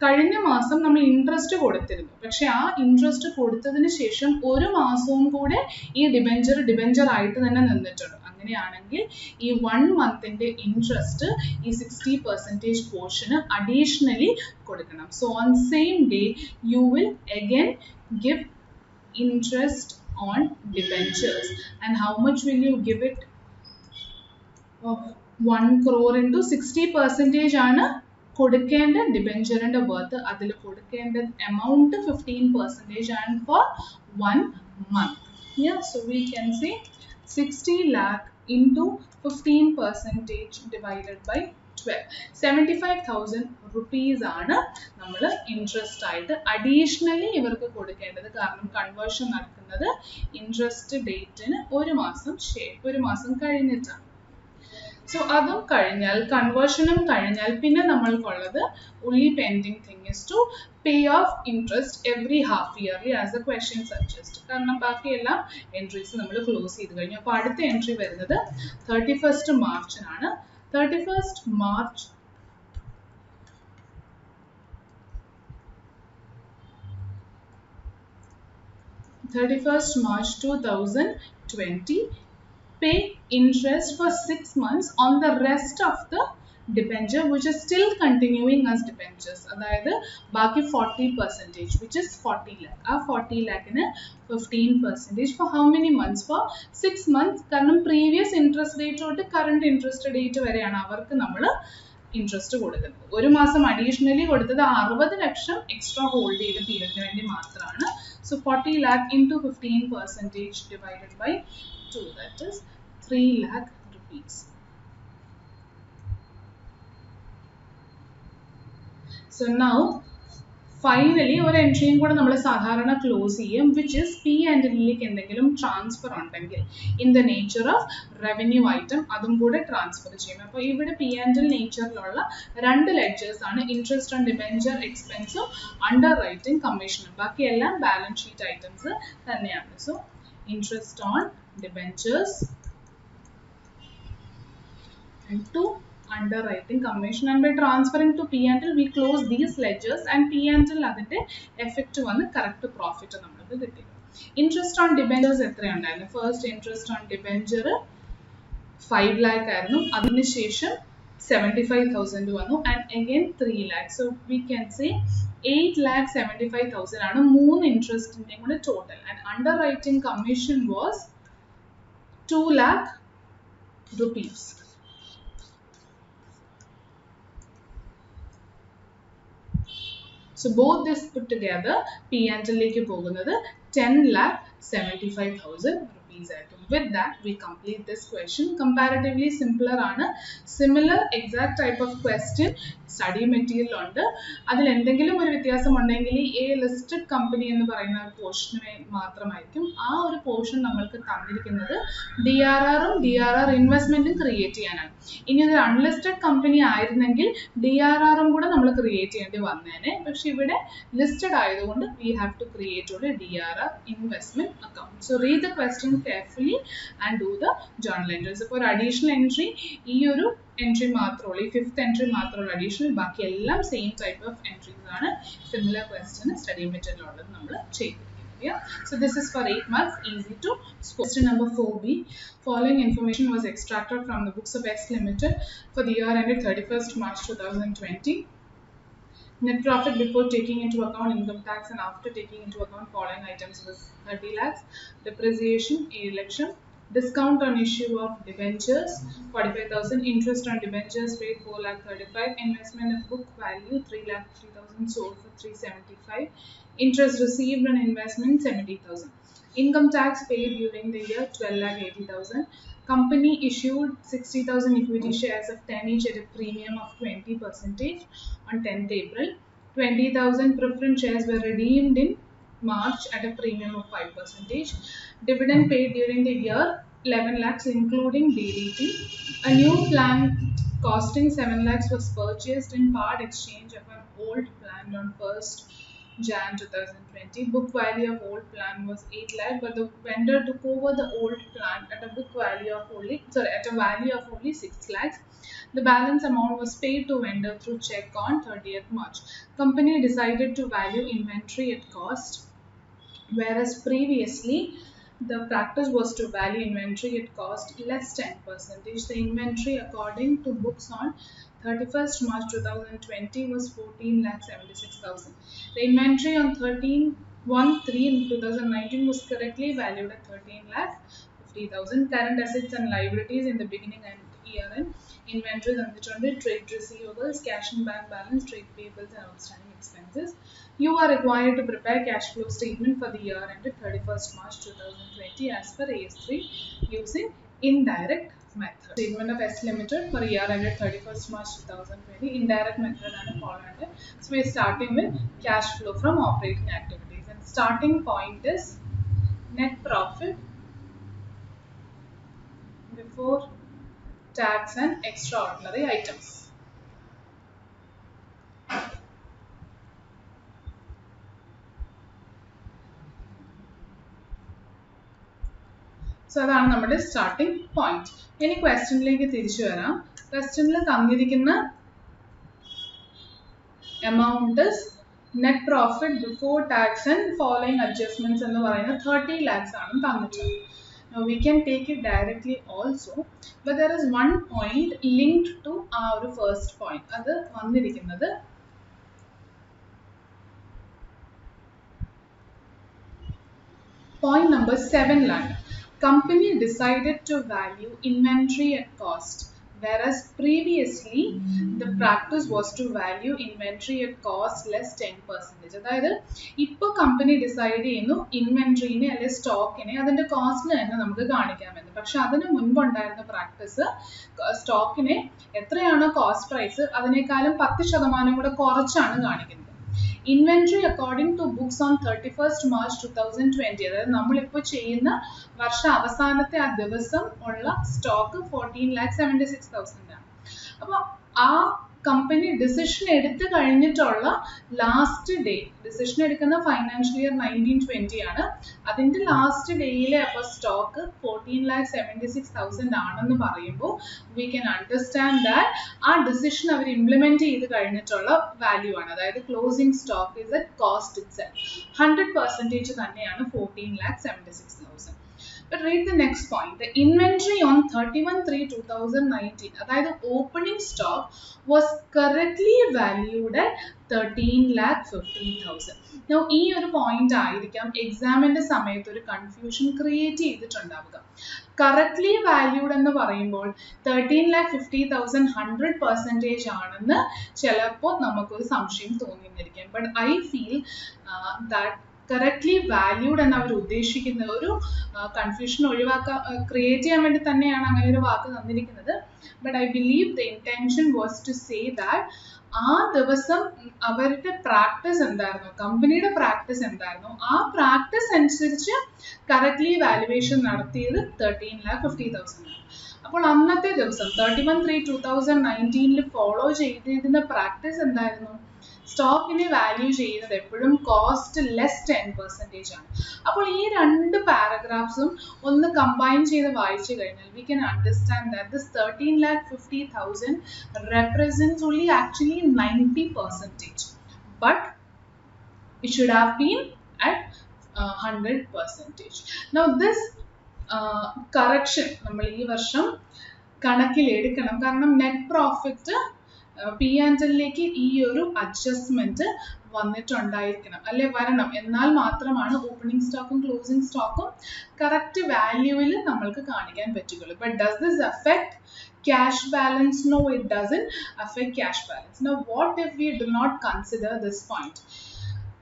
കഴിഞ്ഞ മാസം നമ്മൾ ഇൻട്രസ്റ്റ് കൊടുത്തിരുന്നു. പക്ഷെ ആ ഇൻട്രസ്റ്റ് കൊടുത്തതിന് ശേഷം ഒരു മാസവും കൂടെ ഈ ഡിബെഞ്ചർ ആയിട്ട് തന്നെ നിന്നിട്ടുണ്ട്. അങ്ങനെയാണെങ്കിൽ ഈ 1 monthന്റെ ഇൻട്രസ്റ്റ് ഈ 60% പോർഷന് അഡീഷണലി കൊടുക്കണം. So on same day you will again give interest on debentures. And how much will you give it? 1 crore into 60% ആണ് കൊടുക്കേണ്ട ഡിബെഞ്ചറിന്റെ വർത്ത്. അതിൽ കൊടുക്കേണ്ട എമൗണ്ട് 15% ആണ് four 1 month. Yeah, so we can say 60 lakh into 15% divided by 12. 75,000 rupees ആണ് നമ്മൾ ഇൻട്രസ്റ്റ് ആയിട്ട് അഡീഷണലി ഇവർക്ക് കൊടുക്കേണ്ടത്. കാരണം കൺവേർഷൻ നടക്കുന്നത് ഇൻട്രസ്റ്റ് ഡേറ്റിന് ഒരു മാസം കഴിഞ്ഞിട്ടാണ്. So അതും കഴിഞ്ഞാൽ കൺവേർഷനും കഴിഞ്ഞാൽ പിന്നെ നമ്മൾക്കുള്ളത് only pending thing is to pay off interest every half yearly as the question suggests. കാരണം ബാക്കിയെല്ലാം എൻട്രീസ് നമ്മൾ ക്ലോസ് ചെയ്ത് കഴിഞ്ഞു. അപ്പോൾ അടുത്ത എൻട്രി വരുന്നത് 31st മാർച്ചിനാണ്. 31st March 31st March 2020, pay interest for 6 months on the rest of the debenture which is still continuing as debentures. അതായത് ബാക്കി 40% which is 40 lakh. ആ 40 lakhന് 15% for how many months? For 6 months. കാരണം previous interest rate തൊട്ട് current interest rate വരെയാണ് അവർക്ക് നമ്മൾ ഇൻട്രസ്റ്റ് കൊടുക്കുന്നത്. ഒരു മാസം അഡീഷണലി കൊടുത്തത് 60 ലക്ഷം എക്സ്ട്രാ ഹോൾഡ് ചെയ്ത പീരീഡിന് വേണ്ടി മാത്രമാണ്. So 40 lakh into 15% divided by 2, that is 3 lakh rupees. So now finally ഒരു എൻട്രിയും കൂടെ നമ്മൾ സാധാരണ ക്ലോസ് ചെയ്യും, which is P&Lലേക്ക് എന്തെങ്കിലും ട്രാൻസ്ഫർ ഉണ്ടെങ്കിൽ in the nature of revenue item അതും കൂടെ ട്രാൻസ്ഫർ ചെയ്യും. അപ്പോൾ ഇവിടെ P&L നേച്ചറിലുള്ള രണ്ട് ലെഡ്ജേഴ്സ് ആണ്, ഇൻട്രസ്റ്റ് ഓൺ ഡിബെഞ്ചർ എക്സ്പെൻസും അണ്ടർ റൈറ്റിംഗ് കമ്മീഷനും. ബാക്കിയെല്ലാം ബാലൻസ് ഷീറ്റ് ഐറ്റംസ് തന്നെയാണ്. So interest on debentures and to underwriting commission, and by transferring to P&L we close these ledgers and P&L അതിന്റെ എഫക്റ്റ് വന്ന് കറക്റ്റ് പ്രോഫിറ്റ് നമുക്ക് കിട്ടി. ഇൻട്രസ്റ്റ് ഓൺ ഡിബെഞ്ചേഴ്സ് എത്രയുണ്ടായിരുന്നു? First interest on debenture 5 lakh ആയിരുന്നു, അതിനുശേഷം 75,000 വന്നു and again 3 lakh. So we can say 8,75,000 ആണ് മൂന്ന് ഇൻട്രസ്റ്റിന്റെ കൂടെ total. And underwriting commission was 2 lakh rupees. So both this put together P&L ലേക്ക് പോകുന്നത് 10,75,000 rupees ആയിരിക്കും. With that we complete this question. Comparatively simpler ആണ്. Similar exact type of question study material ഉണ്ട്. അതിൽ എന്തെങ്കിലും ഒരു വ്യത്യാസം ഉണ്ടെങ്കിൽ a listed company എന്ന് പറയുന്ന പോർഷന് മാത്രമായിരിക്കും. ആ ഒരു പോർഷൻ നമ്മൾക്ക് തന്നിരിക്കുന്നത് DRRും DRR ഇൻവെസ്റ്റ്മെന്റും ക്രിയേറ്റ് ചെയ്യാനാണ്. ഇനി ഒരു അൺലിസ്റ്റഡ് കമ്പനി ആയിരുന്നെങ്കിൽ DRRും കൂടെ നമ്മൾ ക്രിയേറ്റ് ചെയ്യേണ്ടി വന്നേനെ. പക്ഷെ ഇവിടെ listed ആയതുകൊണ്ട് we have to create a DRR investment account. So read the question carefully and do the journal entries. അപ്പോൾ ഒരു അഡീഷണൽ എൻട്രി ഈ ഒരു എൻട്രി മാത്രമുള്ളൂ, ഈ ഫിഫ്ത്ത് എൻട്രി മാത്രമുള്ള അഡീഷണൽ, ബാക്കി എല്ലാം സെയിം ടൈപ്പ് ഓഫ് എൻട്രീസ് ആണ്. സിമിലർ ക്വസ്റ്റ്യൻ സ്റ്റഡി മെറ്റീരിയൽ ഉള്ളത് നമ്മൾ ചെയ്തിരിക്കുന്നത്. So this is for 8 marks, easy to score. Question number 4B. Following information was extracted from the books of X Limited for the year ended 31st March 2020. Net profit before taking into account income tax and after taking into account following items was 30 lakhs. Depreciation 8 lakhs. Discount on issue of debentures 45,000. Interest on debentures paid 4,35,000. Investment of book value 3,03,000 sold for 375. Interest received on investment 70,000. Income tax paid during the year 12,80,000. Company issued 60,000 equity shares of 10 each at a premium of 20% on 10th April. 20,000 preference shares were redeemed in March at a premium of 5%. Dividend paid during the year 11 lakhs including DDT. A new plant costing 7 lakhs was purchased in part exchange of an old plant on 1st Jan 2020. Book value of old plant was 8 lakh, but the vendor took over the old plant at a value of only 6 lakhs. The balance amount was paid to vendor through check on 30th March. Company decided to value inventory at cost, whereas previously the practice was to value inventory at cost less 10%. The inventory according to books on 31st March 2020 was 14,76,000. The inventory on 13/1/2019 was correctly valued at 13,50,000. Current assets and liabilities in the beginning and year end. Inventory on trade receivables, cash and bank balance, trade payables and outstanding expenses. You are required to prepare cash flow statement for the year ended 31st March 2020 as per AS3 using indirect method. Statement of S Limited for year ended 31st March 2020. Indirect method and followed. So we are starting with cash flow from operating activities, and starting point is net profit before tax and extraordinary items. So അതാണ് നമ്മുടെ സ്റ്റാർട്ടിംഗ് പോയിന്റ്. ഇനി ക്വസ്റ്റ്യനിലേക്ക് തിരിച്ചു വരാം. ക്വസ്റ്റ്യനിൽ തന്നിരിക്കുന്ന amount net profit before tax and following adjustments എന്ന് പറയുന്നത് 30 lakhs ആണ് തന്നിട്ടുള്ളത്. Now we can take it directly also, but there is one point linked to our first point. അത് വന്നിരിക്കുന്നത് point number 7 company decided to value inventory at cost, whereas previously the practice was to value inventory at cost less 10%. അതായത് ഇപ്പോൾ കമ്പനി ഡിസൈഡ് ചെയ്യുന്നു ഇൻവെൻട്രീനെ അല്ലെങ്കിൽ സ്റ്റോക്കിനെ അതിൻ്റെ കോസ്റ്റിന് തന്നെ നമുക്ക് കാണിക്കാമെന്ന്. പക്ഷെ അതിന് മുൻപുണ്ടായിരുന്ന പ്രാക്ടീസ് സ്റ്റോക്കിനെ എത്രയാണോ കോസ്റ്റ് പ്രൈസ് അതിനേക്കാളും 10% കൂടെ കുറച്ചാണ് കാണിക്കുന്നത്. Inventory according to books on 31st March 2020, അതായത് നമ്മളിപ്പോൾ ചെയ്യുന്ന വർഷ അവസാനത്തെ ആ ദിവസം ഉള്ള സ്റ്റോക്ക് 14,76,000 ആണ്. അപ്പോൾ ആ കമ്പനി ഡിസിഷൻ എടുത്തു കഴിഞ്ഞിട്ടുള്ള ലാസ്റ്റ് ഡേ, ഡിസിഷൻ എടുക്കുന്ന ഫൈനാൻഷ്യൽ ഇയർ 1920 ആണ്. അതിൻ്റെ ലാസ്റ്റ് ഡേയിലെ അപ്പോൾ സ്റ്റോക്ക് 14,76,000 ആണെന്ന് പറയുമ്പോൾ വി ക്യാൻ അണ്ടർസ്റ്റാൻഡ് ദാറ്റ് ആ ഡിസിഷൻ അവർ ഇംപ്ലിമെന്റ് ചെയ്ത് കഴിഞ്ഞിട്ടുള്ള വാല്യൂ ആണ്. അതായത് closing stock is at cost itself 100% തന്നെയാണ് 14,76,000. But read the next point. The inventory on 31/3/2019, അതായത് opening stock was correctly valued at 13,50,000. Now ഈ ഒരു പോയിന്റ് ആയിരിക്കാം എക്സാമിന്റെ സമയത്ത് ഒരു കൺഫ്യൂഷൻ ക്രിയേറ്റ് ചെയ്തിട്ടുണ്ടാവുക. കറക്റ്റ്ലി വാല്യൂഡ് എന്ന് പറയുമ്പോൾ 13,50,000 100% ആണെന്ന് ചിലപ്പോൾ നമുക്കൊരു സംശയം തോന്നിയിരിക്കാം. But I feel that correctly valued എന്ന് അവർ ഉദ്ദേശിക്കുന്ന ഒരു കൺഫ്യൂഷൻ ക്രിയേറ്റ് ചെയ്യാൻ വേണ്ടി തന്നെയാണ് അങ്ങനെ ഒരു വാക്ക് തന്നിരിക്കുന്നത്. But I believe the intention was to say that ആ ദിവസം അവരുടെ പ്രാക്ടീസ് എന്തായിരുന്നു, കമ്പനിയുടെ പ്രാക്ടീസ് എന്തായിരുന്നു, ആ പ്രാക്ടീസ് അനുസരിച്ച് കറക്റ്റ്ലി വാല്യുവേഷൻ നടത്തിയത് 13,50,000 ആണ്. അപ്പോൾ അന്നത്തെ ദിവസം 31/3/2019 ഫോളോ ചെയ്തിരുന്ന പ്രാക്ടീസ് എന്തായിരുന്നു? സ്റ്റോക്കിനെ വാല്യൂ ചെയ്യുന്നത് എപ്പോഴും കോസ്റ്റ് ലെസ് 10% ആണ്. അപ്പോൾ ഈ രണ്ട് പാരഗ്രാഫ്സും ഒന്ന് കമ്പൈൻ ചെയ്ത് വായിച്ചു കഴിഞ്ഞാൽ we can understand that this 13,50,000 represents only actually 90%, but it should have been at 100%. Now this correction നമ്മൾ ഈ വർഷം കണക്കിലെടുക്കണം. കാരണം നെറ്റ് പ്രോഫിറ്റ് P&L-ലേക്ക് ഈ ഒരു അഡ്ജസ്റ്റ്മെന്റ് വന്നിട്ടുണ്ടായിരിക്കണം, അല്ലെ വരണം. എന്നാൽ മാത്രമാണ് ഓപ്പണിംഗ് സ്റ്റോക്കും ക്ലോസിംഗ് സ്റ്റോക്കും കറക്റ്റ് വാല്യൂവിൽ നമ്മൾക്ക് കാണിക്കാൻ പറ്റുകയുള്ളൂ. But does this affect cash balance? No, it doesn't affect cash balance. Now what if we do not consider this point?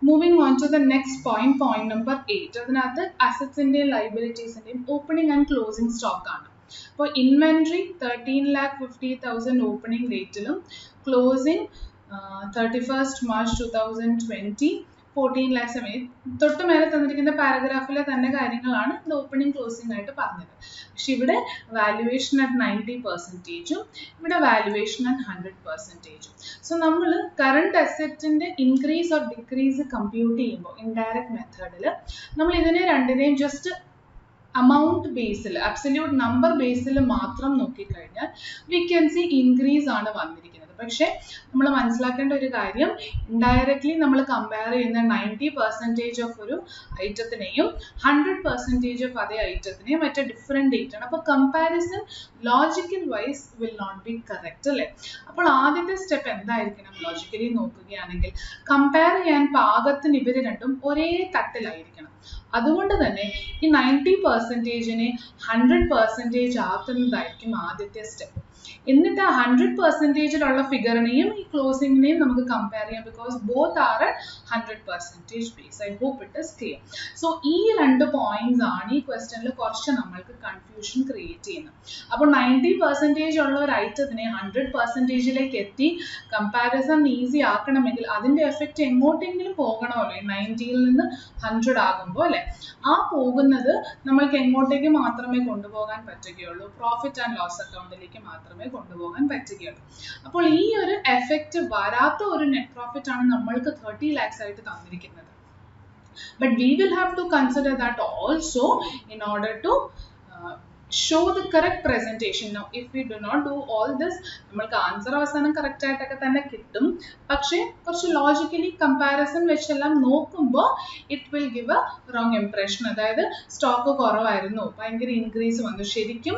Moving on to the next point, point number 8. അതിനകത്ത് അസറ്റ്സിന്റെയും ലയബിലിറ്റീസിന്റെയും ഓപ്പണിംഗ് ആൻഡ് ക്ലോസിംഗ് സ്റ്റോക്ക് ആണ്. അപ്പോൾ ഇൻവെന്ററി 13,50,000 ഓപ്പണിംഗ് റേറ്റിലും ക്ലോസിംഗ് 31st March 2020 14 lakhs. തൊട്ട് മേലെ തന്നിരിക്കുന്ന പാരഗ്രാഫിലെ തന്നെ കാര്യങ്ങളാണ് ഇത് ഓപ്പണിംഗ് ക്ലോസിംഗ് ആയിട്ട് പറഞ്ഞത്. പക്ഷെ ഇവിടെ വാല്യുവേഷൻ അറ്റ് 90%, ഇവിടെ വാല്യുവേഷൻ അറ്റ് 100%. സോ നമ്മൾ കറണ്ട് അസറ്റിന്റെ ഇൻക്രീസ് ഓർ ഡിക്രീസ് കമ്പ്യൂട്ട് ചെയ്യുമ്പോൾ ഇൻഡയറക്റ്റ് മെത്തേഡിൽ നമ്മൾ ഇതിനെ രണ്ടിനെയും ജസ്റ്റ് amount ബേസിൽ, അബ്സല്യൂട്ട് നമ്പർ ബേസിൽ മാത്രം നോക്കിക്കഴിഞ്ഞാൽ വി ക്യാൻ സി ഇൻക്രീസ് ആണ് വന്നിരിക്കുന്നത്. പക്ഷെ നമ്മൾ മനസ്സിലാക്കേണ്ട ഒരു കാര്യം, ഇൻഡയറക്ട്ലി നമ്മൾ കമ്പയർ ചെയ്യുന്ന 90% ഓഫ് ഒരു ഐറ്റത്തിനെയും 100% ഓഫ് അതേ ഐറ്റത്തിനെയും മറ്റേ ഡിഫറെൻറ്റ് ഡേറ്റ് ആണ്. അപ്പോൾ comparison logical wise will not be correct, അല്ലേ? അപ്പോൾ ആദ്യത്തെ സ്റ്റെപ്പ് എന്തായിരിക്കണം? ലോജിക്കലി നോക്കുകയാണെങ്കിൽ കമ്പയർ ചെയ്യാൻ പാകത്തിന് ഇവർ രണ്ടും ഒരേ തട്ടിലായിരിക്കണം. അതുകൊണ്ട് തന്നെ ഈ 90%-നെ 100% ആക്കുന്നതായിരിക്കും ആദ്യത്തെ സ്റ്റെപ്പ്. എന്നിട്ട് 100%-ലുള്ള ഫിഗറിനെയും ഈ ക്ലോസിംഗിനെയും നമുക്ക് കമ്പയർ ചെയ്യാം, because both are at 100% base. I hope it is clear. So ഈ 2 പോയിന്റ്സ് ആണ് ഈ ക്വസ്റ്റ്യനിൽ കുറച്ച് നമ്മൾക്ക് കൺഫ്യൂഷൻ ക്രിയേറ്റ് ചെയ്യുന്നത്. അപ്പോൾ 90% ഉള്ള ഒരു ഐറ്റത്തിനെ 100%-ലേക്ക് എത്തി കമ്പാരിസൺ ഈസി ആക്കണമെങ്കിൽ അതിന്റെ എഫക്റ്റ് എങ്ങോട്ടെങ്കിലും പോകണമല്ലോ. ഈ 90-ൽ നിന്ന് 100 ആകുമ്പോൾ അല്ലെ, ആ പോകുന്നത് നമ്മൾക്ക് എങ്ങോട്ടേക്ക് മാത്രമേ കൊണ്ടുപോകാൻ പറ്റുകയുള്ളൂ? പ്രോഫിറ്റ് ആൻഡ് ലോസ് അക്കൗണ്ടിലേക്ക് മാത്രമേ കൊണ്ടുപോകാൻ പറ്റുകയുള്ളൂ. അപ്പോൾ ഈ ഒരു എഫക്റ്റ് വരാത്ത ഒരു നെറ്റ് പ്രോഫിറ്റ് ആണ് നമ്മൾക്ക് 30 lakhs ആയിട്ട് തന്നിരിക്കുന്നത്. But we will have to consider that also in order to show the correct presentation. Now if we do not do all this, നമ്മൾക്ക് ആൻസർ അവസാനം കറക്റ്റ് ആയിട്ടൊക്കെ തന്നെ കിട്ടും, പക്ഷേ കുറച്ച് ലോജിക്കലി കമ്പാരിസൺ വെച്ചെല്ലാം നോക്കുമ്പോൾ it will give A wrong impression. അതായത് സ്റ്റോക്ക് കുറവായിരുന്നു, ഭയങ്കര ഇൻക്രീസ് വന്നു, ശരിക്കും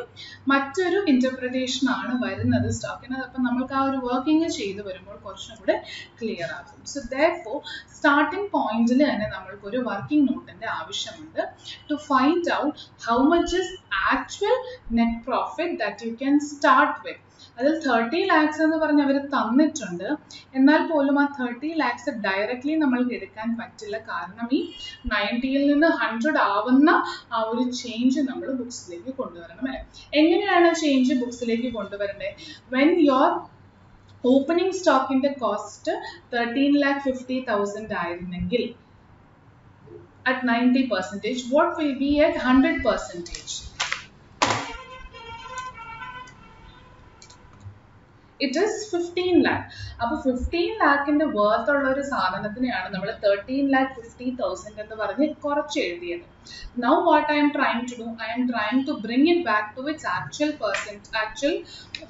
മറ്റൊരു ഇന്റർപ്രിട്ടേഷൻ ആണ് വരുന്നത് സ്റ്റോക്കിന്. അപ്പം നമ്മൾക്ക് ആ ഒരു വർക്കിംഗ് ചെയ്ത് വരുമ്പോൾ കുറച്ചും കൂടെ ക്ലിയർ ആകും. സോ therefore സ്റ്റാർട്ടിംഗ് പോയിന്റിൽ തന്നെ നമ്മൾക്ക് ഒരു വർക്കിംഗ് നോട്ടിന്റെ ആവശ്യമുണ്ട് to find out how much is actual net profit that you can start with. അതിൽ 30 lakhs എന്ന് പറഞ്ഞ് അവർ തന്നിട്ടുണ്ട്, എന്നാൽ പോലും ആ 30 lakhs ഡയറക്റ്റ്ലി നമ്മൾക്ക് എടുക്കാൻ പറ്റില്ല. കാരണം ഈ 90-ൽ നിന്ന് 100 ആവുന്ന ആ ഒരു ചേഞ്ച് നമ്മൾ ബുക്സിലേക്ക് കൊണ്ടുവരണം അല്ലെ. എങ്ങനെയാണ് ചേഞ്ച് ബുക്സിലേക്ക് കൊണ്ടുവരേണ്ടത്? when your opening stock in the cost 13,50,000 ആയിരുന്നെങ്കിൽ at 90%, what will be at 100%? It is 15 lakh. അപ്പോൾ 15 lakhന്റെ വർത്ത് ഉള്ള ഒരു സാധനത്തിനെയാണ് നമ്മൾ 13,50,000 എന്ന് പറഞ്ഞ് കുറച്ച് എഴുതിയത്. Now what I am trying to do, I am trying to bring it back to its actual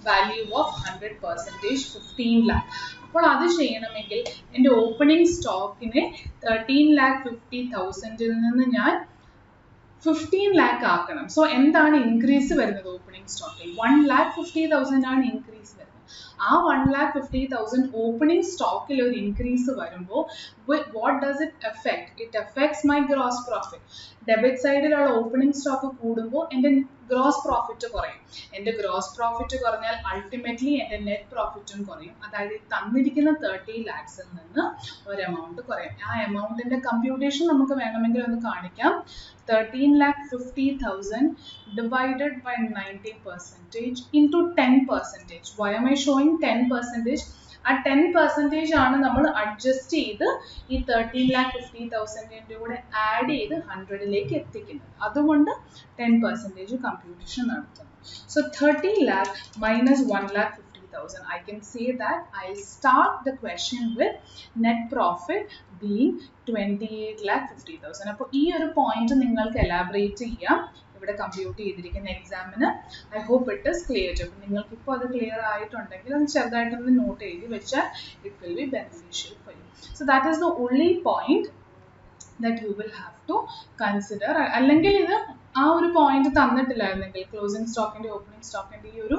value of 100%, 15 lakh. അപ്പോൾ അത് ചെയ്യണമെങ്കിൽ എൻ്റെ ഓപ്പണിംഗ് സ്റ്റോക്കിനെ 13,50,000-ൽ നിന്ന് ഞാൻ 15 lakh ആക്കണം. സോ എന്താണ് ഇൻക്രീസ് വരുന്നത്? ഓപ്പണിംഗ് സ്റ്റോക്കിൽ 1,50,000 ആണ് ഇൻക്രീസ് വരുന്നത്. ആ 1,50,000 ഓപ്പണിംഗ് സ്റ്റോക്കിൽ ഒരു ഇൻക്രീസ് വരുമ്പോൾ what does it affect? It affects my gross profit. Debit സൈഡിലുള്ള ഓപ്പണിംഗ് സ്റ്റോക്ക് കൂടുമ്പോൾ എൻ്റെ ഗ്രോസ് പ്രോഫിറ്റ് കുറയും. എൻ്റെ ഗ്രോസ് പ്രോഫിറ്റ് കുറഞ്ഞാൽ അൾട്ടിമേറ്റ്ലി എൻ്റെ നെറ്റ് പ്രോഫിറ്റും കുറയും. അതായത് തന്നിരിക്കുന്ന 30 lakhs-ൽ നിന്ന് ഒരു എമൗണ്ട് കുറയും. ആ എമൗണ്ടിന്റെ കമ്പ്യൂട്ടേഷൻ നമുക്ക് വേണമെങ്കിൽ ഒന്ന് കാണിക്കാം. 13,50,000 divided by 90% into 10%. Why am I showing 10%? ആ 10% ആണ് നമ്മൾ അഡ്ജസ്റ്റ് ചെയ്ത് ഈ 13,50,000-ന്റെ കൂടെ ആഡ് ചെയ്ത് 100-ലേക്ക് എത്തിക്കുന്നത്. അതുകൊണ്ട് 10% കമ്പ്യൂട്ടേഷൻ നടത്തുന്നു. So 30 lakh minus 1,50,000. I can say that I'll start the question with net profit being 28,50,000. അപ്പോൾ ഈ ഒരു പോയിന്റ് നിങ്ങൾക്ക് എലാബറേറ്റ് ചെയ്യാം ഇവിടെ കമ്പ്യൂട്ട് ചെയ്തിരിക്കുന്ന എക്സാമിന്. I hope it is clear. അപ്പോൾ നിങ്ങൾക്ക് ഇപ്പോൾ അത് ക്ലിയർ ആയിട്ടുണ്ടെങ്കിൽ അത് ചെറുതായിട്ടൊന്ന് നോട്ട് എഴുതി വെച്ചാൽ it will be beneficial for you. So that is the only point that you will have to consider. അല്ലെങ്കിൽ ഇത് ആ ഒരു പോയിന്റ് തന്നിട്ടില്ലായിരുന്നെങ്കിൽ, ക്ലോസിംഗ് സ്റ്റോക്കിന്റെ ഓപ്പണിംഗ് സ്റ്റോക്കിന്റെ ഈ ഒരു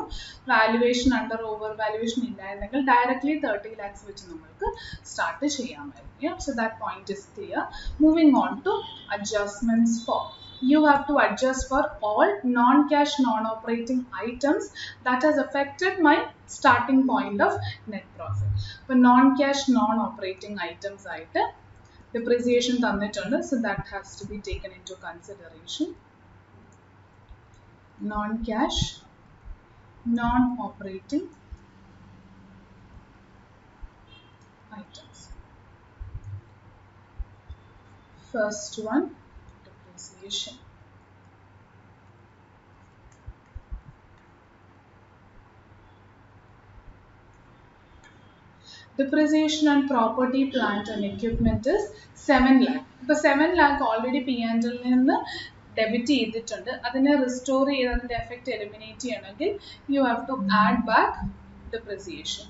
വാല്യുവേഷൻ അണ്ടർ ഓവർ വാല്യുവേഷൻ ഇല്ലായിരുന്നെങ്കിൽ ഡയറക്ട്ലി 30 lakhs വെച്ച് നമ്മൾക്ക് സ്റ്റാർട്ട് ചെയ്യാമായിരുന്നു. So that point is clear. Moving on to adjustments for. You have to adjust for all non-cash non-operating items that has affected my starting point of net profit. For non-cash non-operating items ആയിട്ട് depreciation തന്നിട്ടുണ്ട്, so that has to be taken into consideration. Non-cash non-operating items. First one, depreciation. Depreciation on property, plant and equipment is 7 lakh. ഇപ്പോൾ 7 lakh ഓൾറെഡി P&L നിന്ന് ഡെബിറ്റ് ചെയ്തിട്ടുണ്ട്. അതിനെ റിസ്റ്റോർ ചെയ്ത് അതിൻ്റെ എഫക്റ്റ് എലിമിനേറ്റ് ചെയ്യണമെങ്കിൽ you have to add back depreciation.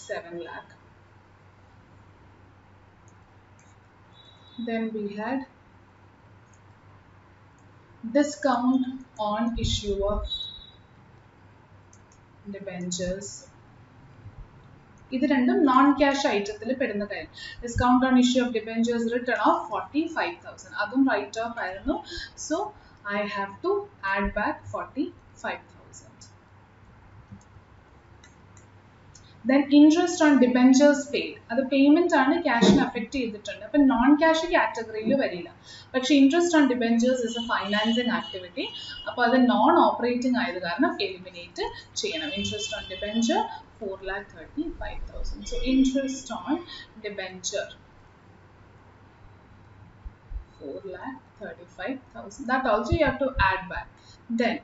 $7 lakh. Then we had discount on issue of debentures. ഇത് രണ്ടും നോൺ ക്യാഷ് ഐറ്റത്തിൽ പെടുന്ന കാര്യം. Discount on issue of debentures return of 45,000, അതും റൈറ്റ് ഓഫ് ആയിരുന്നു. So I have to add back 45,000. Then interest on debentures paid. അത് പേയ്മെന്റ് ആണ് ക്യാഷിനെ അഫക്റ്റ് ചെയ്തിട്ടുണ്ട്. അപ്പം നോൺ ക്യാഷ് കാറ്റഗറിയിൽ വരില്ല. പക്ഷേ interest on debentures is A financing activity. അപ്പോൾ അത് നോൺ ഓപ്പറേറ്റിംഗ് ആയത് കാരണം എലിമിനേറ്റ് ചെയ്യണം. Interest on debenture 4,35,000. So interest on debenture 4,35,000. That also you have to add back. Then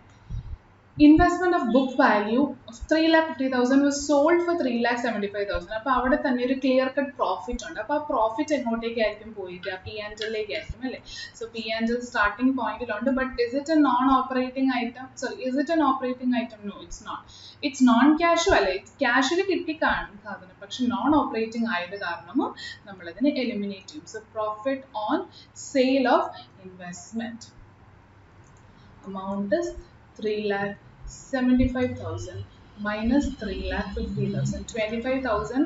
investment of book value of 3,50,000 was sold for 3,75,000. അപ്പോൾ അവിടെ തന്നെ ഒരു ക്ലിയർ കട്ട് പ്രോഫിറ്റ് ഉണ്ട്. അപ്പോൾ ആ പ്രോഫിറ്റ് എങ്ങോട്ടേക്കായിരിക്കും പോയിരിക്കുക? P&L-ലേക്കായിരിക്കും അല്ലേ? സോ P&L സ്റ്റാർട്ടിംഗ് പോയിന്റിലുണ്ട്. But is it a non operating item? Sorry, is it an operating item? No, it's not. It's non ക്യാഷും അല്ലേ, ക്യാഷിൽ കിട്ടി കാണും സാധനം, പക്ഷെ നോൺ ഓപ്പറേറ്റിംഗ് ആയത് കാരണവും നമ്മളതിനെ എലിമിനേറ്റ് ചെയ്യും. So profit on sale of investment amount is 3,75,000 minus 3,50,000. 25,000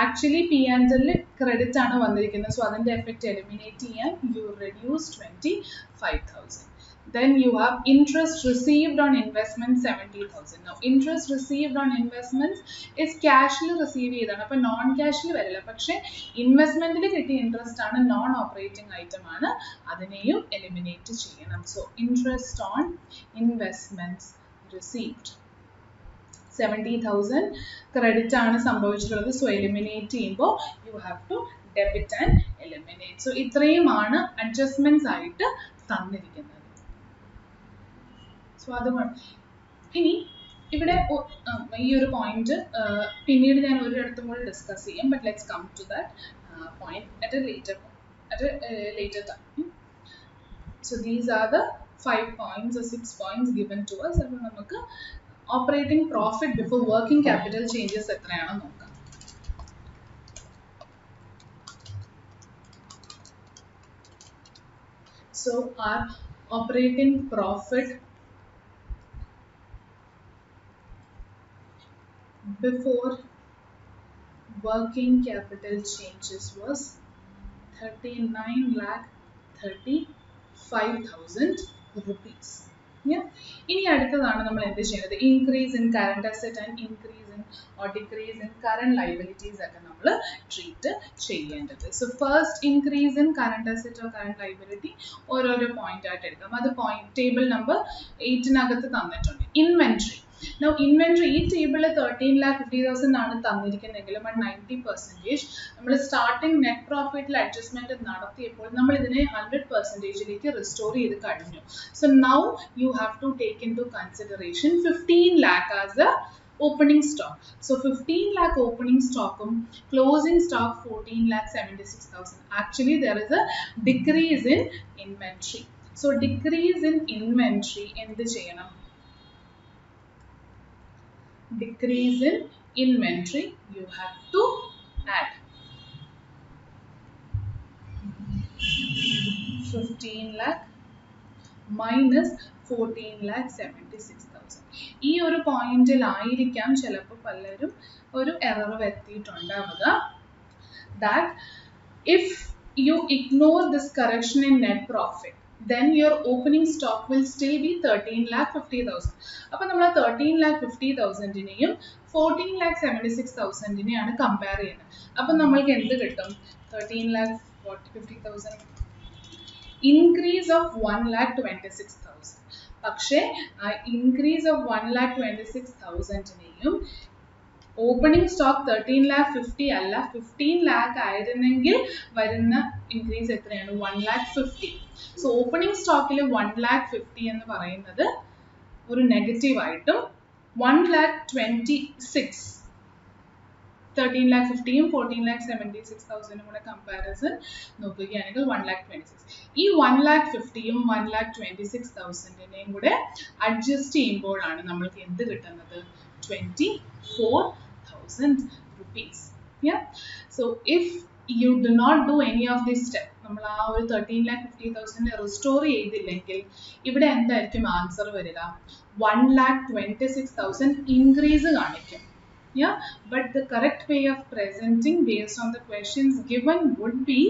actually P&L credit ആണ് വന്നിരിക്കുന്നത്. സോ അതിന്റെ എഫക്റ്റ് എലിമിനേറ്റ് ചെയ്യാൻ you reduce 25,000. Then you have interest received on investment 70,000. Now interest received on investments is cashly received ചെയ്താണ്. അപ്പോൾ നോൺ ക്യാഷിൽ വരില്ല, പക്ഷേ ഇൻവെസ്റ്റ്മെന്റിൽ കിട്ടിയ ഇൻട്രസ്റ്റ് ആണ്, നോൺ ഓപ്പറേറ്റിംഗ് ഐറ്റം ആണ്, അതിനെയും എലിമിനേറ്റ് ചെയ്യണം. So interest on investments received 70,000 credit ആണ് സംഭവിച്ചിട്ടുള്ളത്. സോ എലിമിനേറ്റ് ചെയ്യുമ്പോൾ you have to debit and eliminate. So ഇത്രയുമാണ് അഡ്ജസ്റ്റ്മെന്റ്സ് ആയിട്ട് തന്നിരിക്കുന്നത്. സോ അതുകൊണ്ട് ഇനി ഇവിടെ ഈ ഒരു പോയിന്റ് പിന്നീട് ഞാൻ ഒരിടത്തും കൂടി ഡിസ്കസ് ചെയ്യും. But let's come to that point at a later time. So these are the 5 points or 6 points given to us. അപ്പോൾ നമുക്ക് operating profit before working capital changes എത്രയാണെന്ന് നോക്കാം. So our operating profit before working capital changes was 39,35,000 rupees. Yeah. ഇനി അടുത്തതാണ് നമ്മൾ എന്ത് ചെയ്യുന്നത്? Increase in current asset and increase in or decrease in current liabilities ഒക്കെ നമ്മൾ ട്രീറ്റ് ചെയ്യേണ്ടത്. So first increase in current asset or current liability ഓരോരോ പോയിന്റ് ആയിട്ട് എടുക്കാം. അത് പോയിന്റ് ടേബിൾ നമ്പർ 8-നകത്ത് തന്നിട്ടുണ്ട്. ഇൻവെന്ററി. Now inventory ഈ ടേബിളിൽ 13,50,000 ആണ് തന്നിരിക്കുന്നതെങ്കിലും 90% നമ്മൾ സ്റ്റാർട്ടിംഗ് നെറ്റ് പ്രോഫിറ്റിൽ അഡ്ജസ്റ്റ്മെന്റ് നടത്തിയപ്പോൾ നമ്മൾ ഇതിനെ 100%ലേക്ക് റിസ്റ്റോർ ചെയ്ത് കഴിഞ്ഞു. So now you have to take into consideration 15 lakh as a opening stock. So 15 lakh opening stock closing stock 14,76,000. Actually there is a decrease in inventory. So decrease in inventory എന്ത് ചെയ്യണം? Decrease in inventory you have to add 15 lakh minus 14,76,000. ഈ ഒരു പോയിന്റിലായിരിക്കാം ചിലപ്പോൾ പലരും ഒരു error വരുത്തിയിട്ടുണ്ടാവുക. That if you ignore this correction in net profit, then your opening stock will still be 13,50,000. അപ്പോൾ നമ്മൾ 13,50,000-നെയും 14,76,000-നെയാണ് കമ്പയർ ചെയ്യുന്നത്. അപ്പോൾ നമ്മൾക്ക് എന്ത് കിട്ടും? 13,50,000 increase of 1,26,000. പക്ഷേ increase of 1,26,000-നെയും ഓപ്പണിംഗ് സ്റ്റോക്ക് 13,50,000 അല്ല 15 lakh ആയിരുന്നെങ്കിൽ വരുന്ന ഇൻക്രീസ് എത്രയാണ്? 1,50,000. സോ ഓപ്പണിംഗ് സ്റ്റോക്കിൽ 1,50,000 എന്ന് പറയുന്നത് ഒരു നെഗറ്റീവ് ആയിട്ടും 1,26,000 13,50,000-ഉം 14,76,000-ഉം കൂടെ കമ്പാരിസൺ നോക്കുകയാണെങ്കിൽ 1,26,000. ഈ 1,50,000-ഉം 1,26,000-നെയും കൂടെ അഡ്ജസ്റ്റ് ചെയ്യുമ്പോഴാണ് നമ്മൾക്ക് എന്ത് കിട്ടുന്നത്? 24,000 rupees. Yeah. So if you do not do any of this step, നമ്മൾ ആ ഒരു 13,50,000 റിസ്റ്റോർ ചെയ്തില്ലെങ്കിൽ ഇവിടെ എന്തായിരിക്കും ആൻസർ വരിക? 1,26,000 ഇൻക്രീസ് കാണിക്കും. Yeah, but the correct way of presenting based on the questions given would be,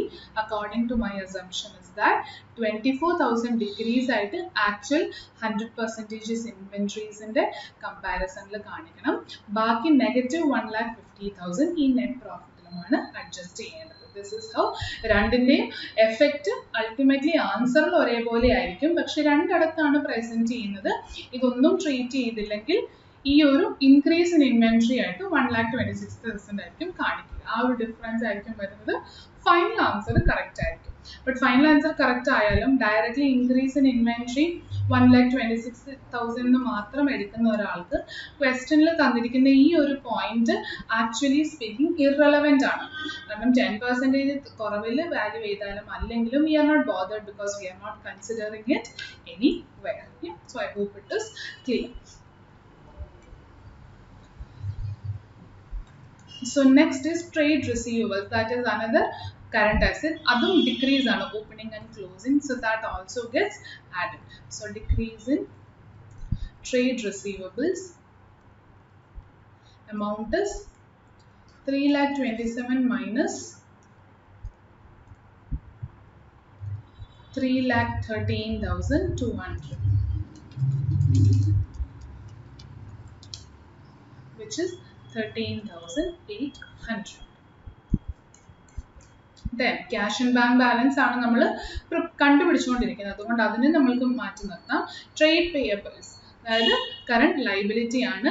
according to my assumption, is that 24,000 decrease ആയിട്ട് actual 100% inventories in the comparison കാണിക്കണം. ബാക്കി negative 1,50,000 ഈ net profit ലുമാണ് adjust ചെയ്യേണ്ടത്. This is how രണ്ടിന്റെയും effect ultimately answer ഒരേപോലെ ആയിരിക്കും. പക്ഷെ രണ്ടിടത്താണ് present ചെയ്യുന്നത്. ഇതൊന്നും treat ചെയ്തില്ലെങ്കിൽ ഈ ഒരു increase in inventory ആയിട്ട് 1,26,000 ആയിരിക്കും കാണിക്കുക. ആ ഒരു ഡിഫറൻസ് ആയിരിക്കും വരുന്നത്. ഫൈനൽ ആൻസർ കറക്റ്റ് ആയിരിക്കും. ബട്ട് ഫൈനൽ ആൻസർ കറക്റ്റ് ആയാലും ഡയറക്ട്ലി ഇൻക്രീസ് ഇൻ ഇൻവെന്ററി 1,26,000 എന്ന് മാത്രം എടുക്കുന്ന ഒരാൾക്ക് ക്വസ്റ്റ്യനിൽ തന്നിരിക്കുന്ന ഈ ഒരു പോയിന്റ് ആക്ച്വലി സ്പീക്കിംഗ് ഇറലവെന്റ് ആണ്. കാരണം 10% കുറവിൽ വാല്യൂ ചെയ്താലും അല്ലെങ്കിലും we are not bothered because we are not considering it anywhere. So I hope it is clear. So next is trade receivables, that is another current asset. Adum decrease on opening and closing, so that also gets added. So decrease in trade receivables amount is 3,27,000 minus 3,13,200, which is 13,800. Then cash and bank balance ആണ് നമ്മൾ കണ്ടുപിടിച്ചുകൊണ്ടിരിക്കുന്നത്. അതുകൊണ്ട് അതിനെ നമ്മൾക്ക് മാറ്റി നിർത്താം. ട്രേഡ് പേയബിൾസ്, അതായത് കറണ്ട് ലൈബിലിറ്റി ആണ്.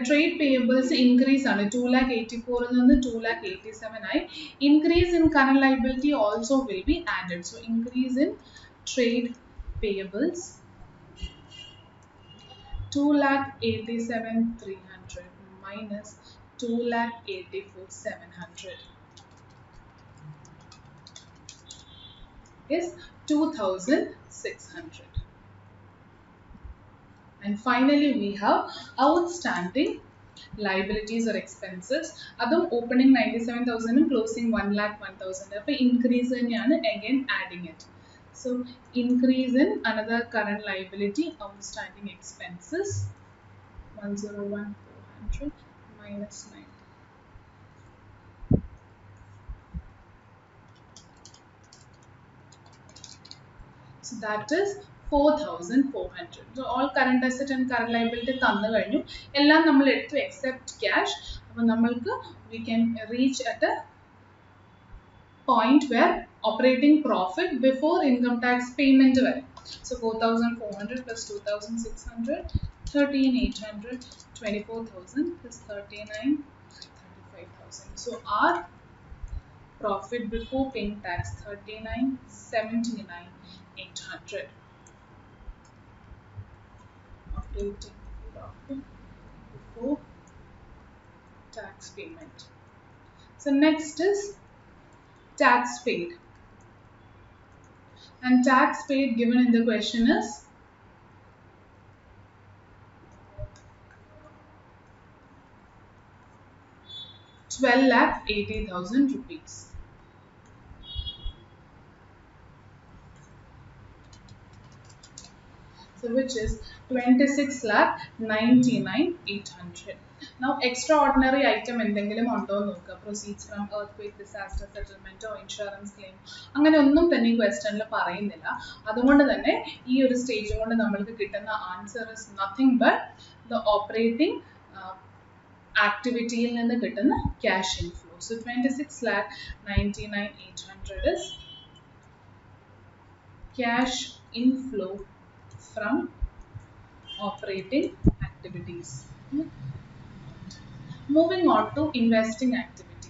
ട്രേഡ് പേയബിൾസ് ഇൻക്രീസ് ആണ്. 2,84,000 നിന്ന് 2,87,000 ആയി. Increase in current liability also will be added. So increase in trade payables 2,87,300 minus 2,84,700 is 2,600. And finally we have outstanding liabilities or expenses. Adum opening 97,000 and closing 1,01,000. Appo increase thaneyanu again adding it. So increase in another current liability, outstanding expenses 101,400 minus 9. So that is 4,400. So all current asset and current liability തന്നു കഴിഞ്ഞു. എല്ലാം നമ്മൾ എടുത്തു except cash. അപ്പോൾ നമ്മൾക്ക് we can reach at a point where operating profit before income tax payment വരും. So 4,400 plus 2,600, 13,800, 24,000 plus 39, 35,000. So our profit before paying tax 39,79,800. Operating profit before tax payment. So next is tax paid. And tax paid given in the question is 12,80,000 rupees. So which is 26,99,800. Now extraordinary item എന്തെങ്കിലും ഉണ്ടോ എന്ന് നോക്കുക. Proceeds from earthquake, disaster settlement or insurance claim. അങ്ങനെ ഒന്നും തന്നെ ഈ ക്വസ്റ്റ്യനിൽ പറയുന്നില്ല. അതുകൊണ്ട് തന്നെ ഈ ഒരു സ്റ്റേജ് കൊണ്ട് നമ്മൾക്ക് കിട്ടുന്ന answer is nothing but the operating activity യിൽ നിന്ന് കിട്ടുന്ന cash inflow. So 26,99,800 is cash inflow from operating activities. Moving on to investing activity.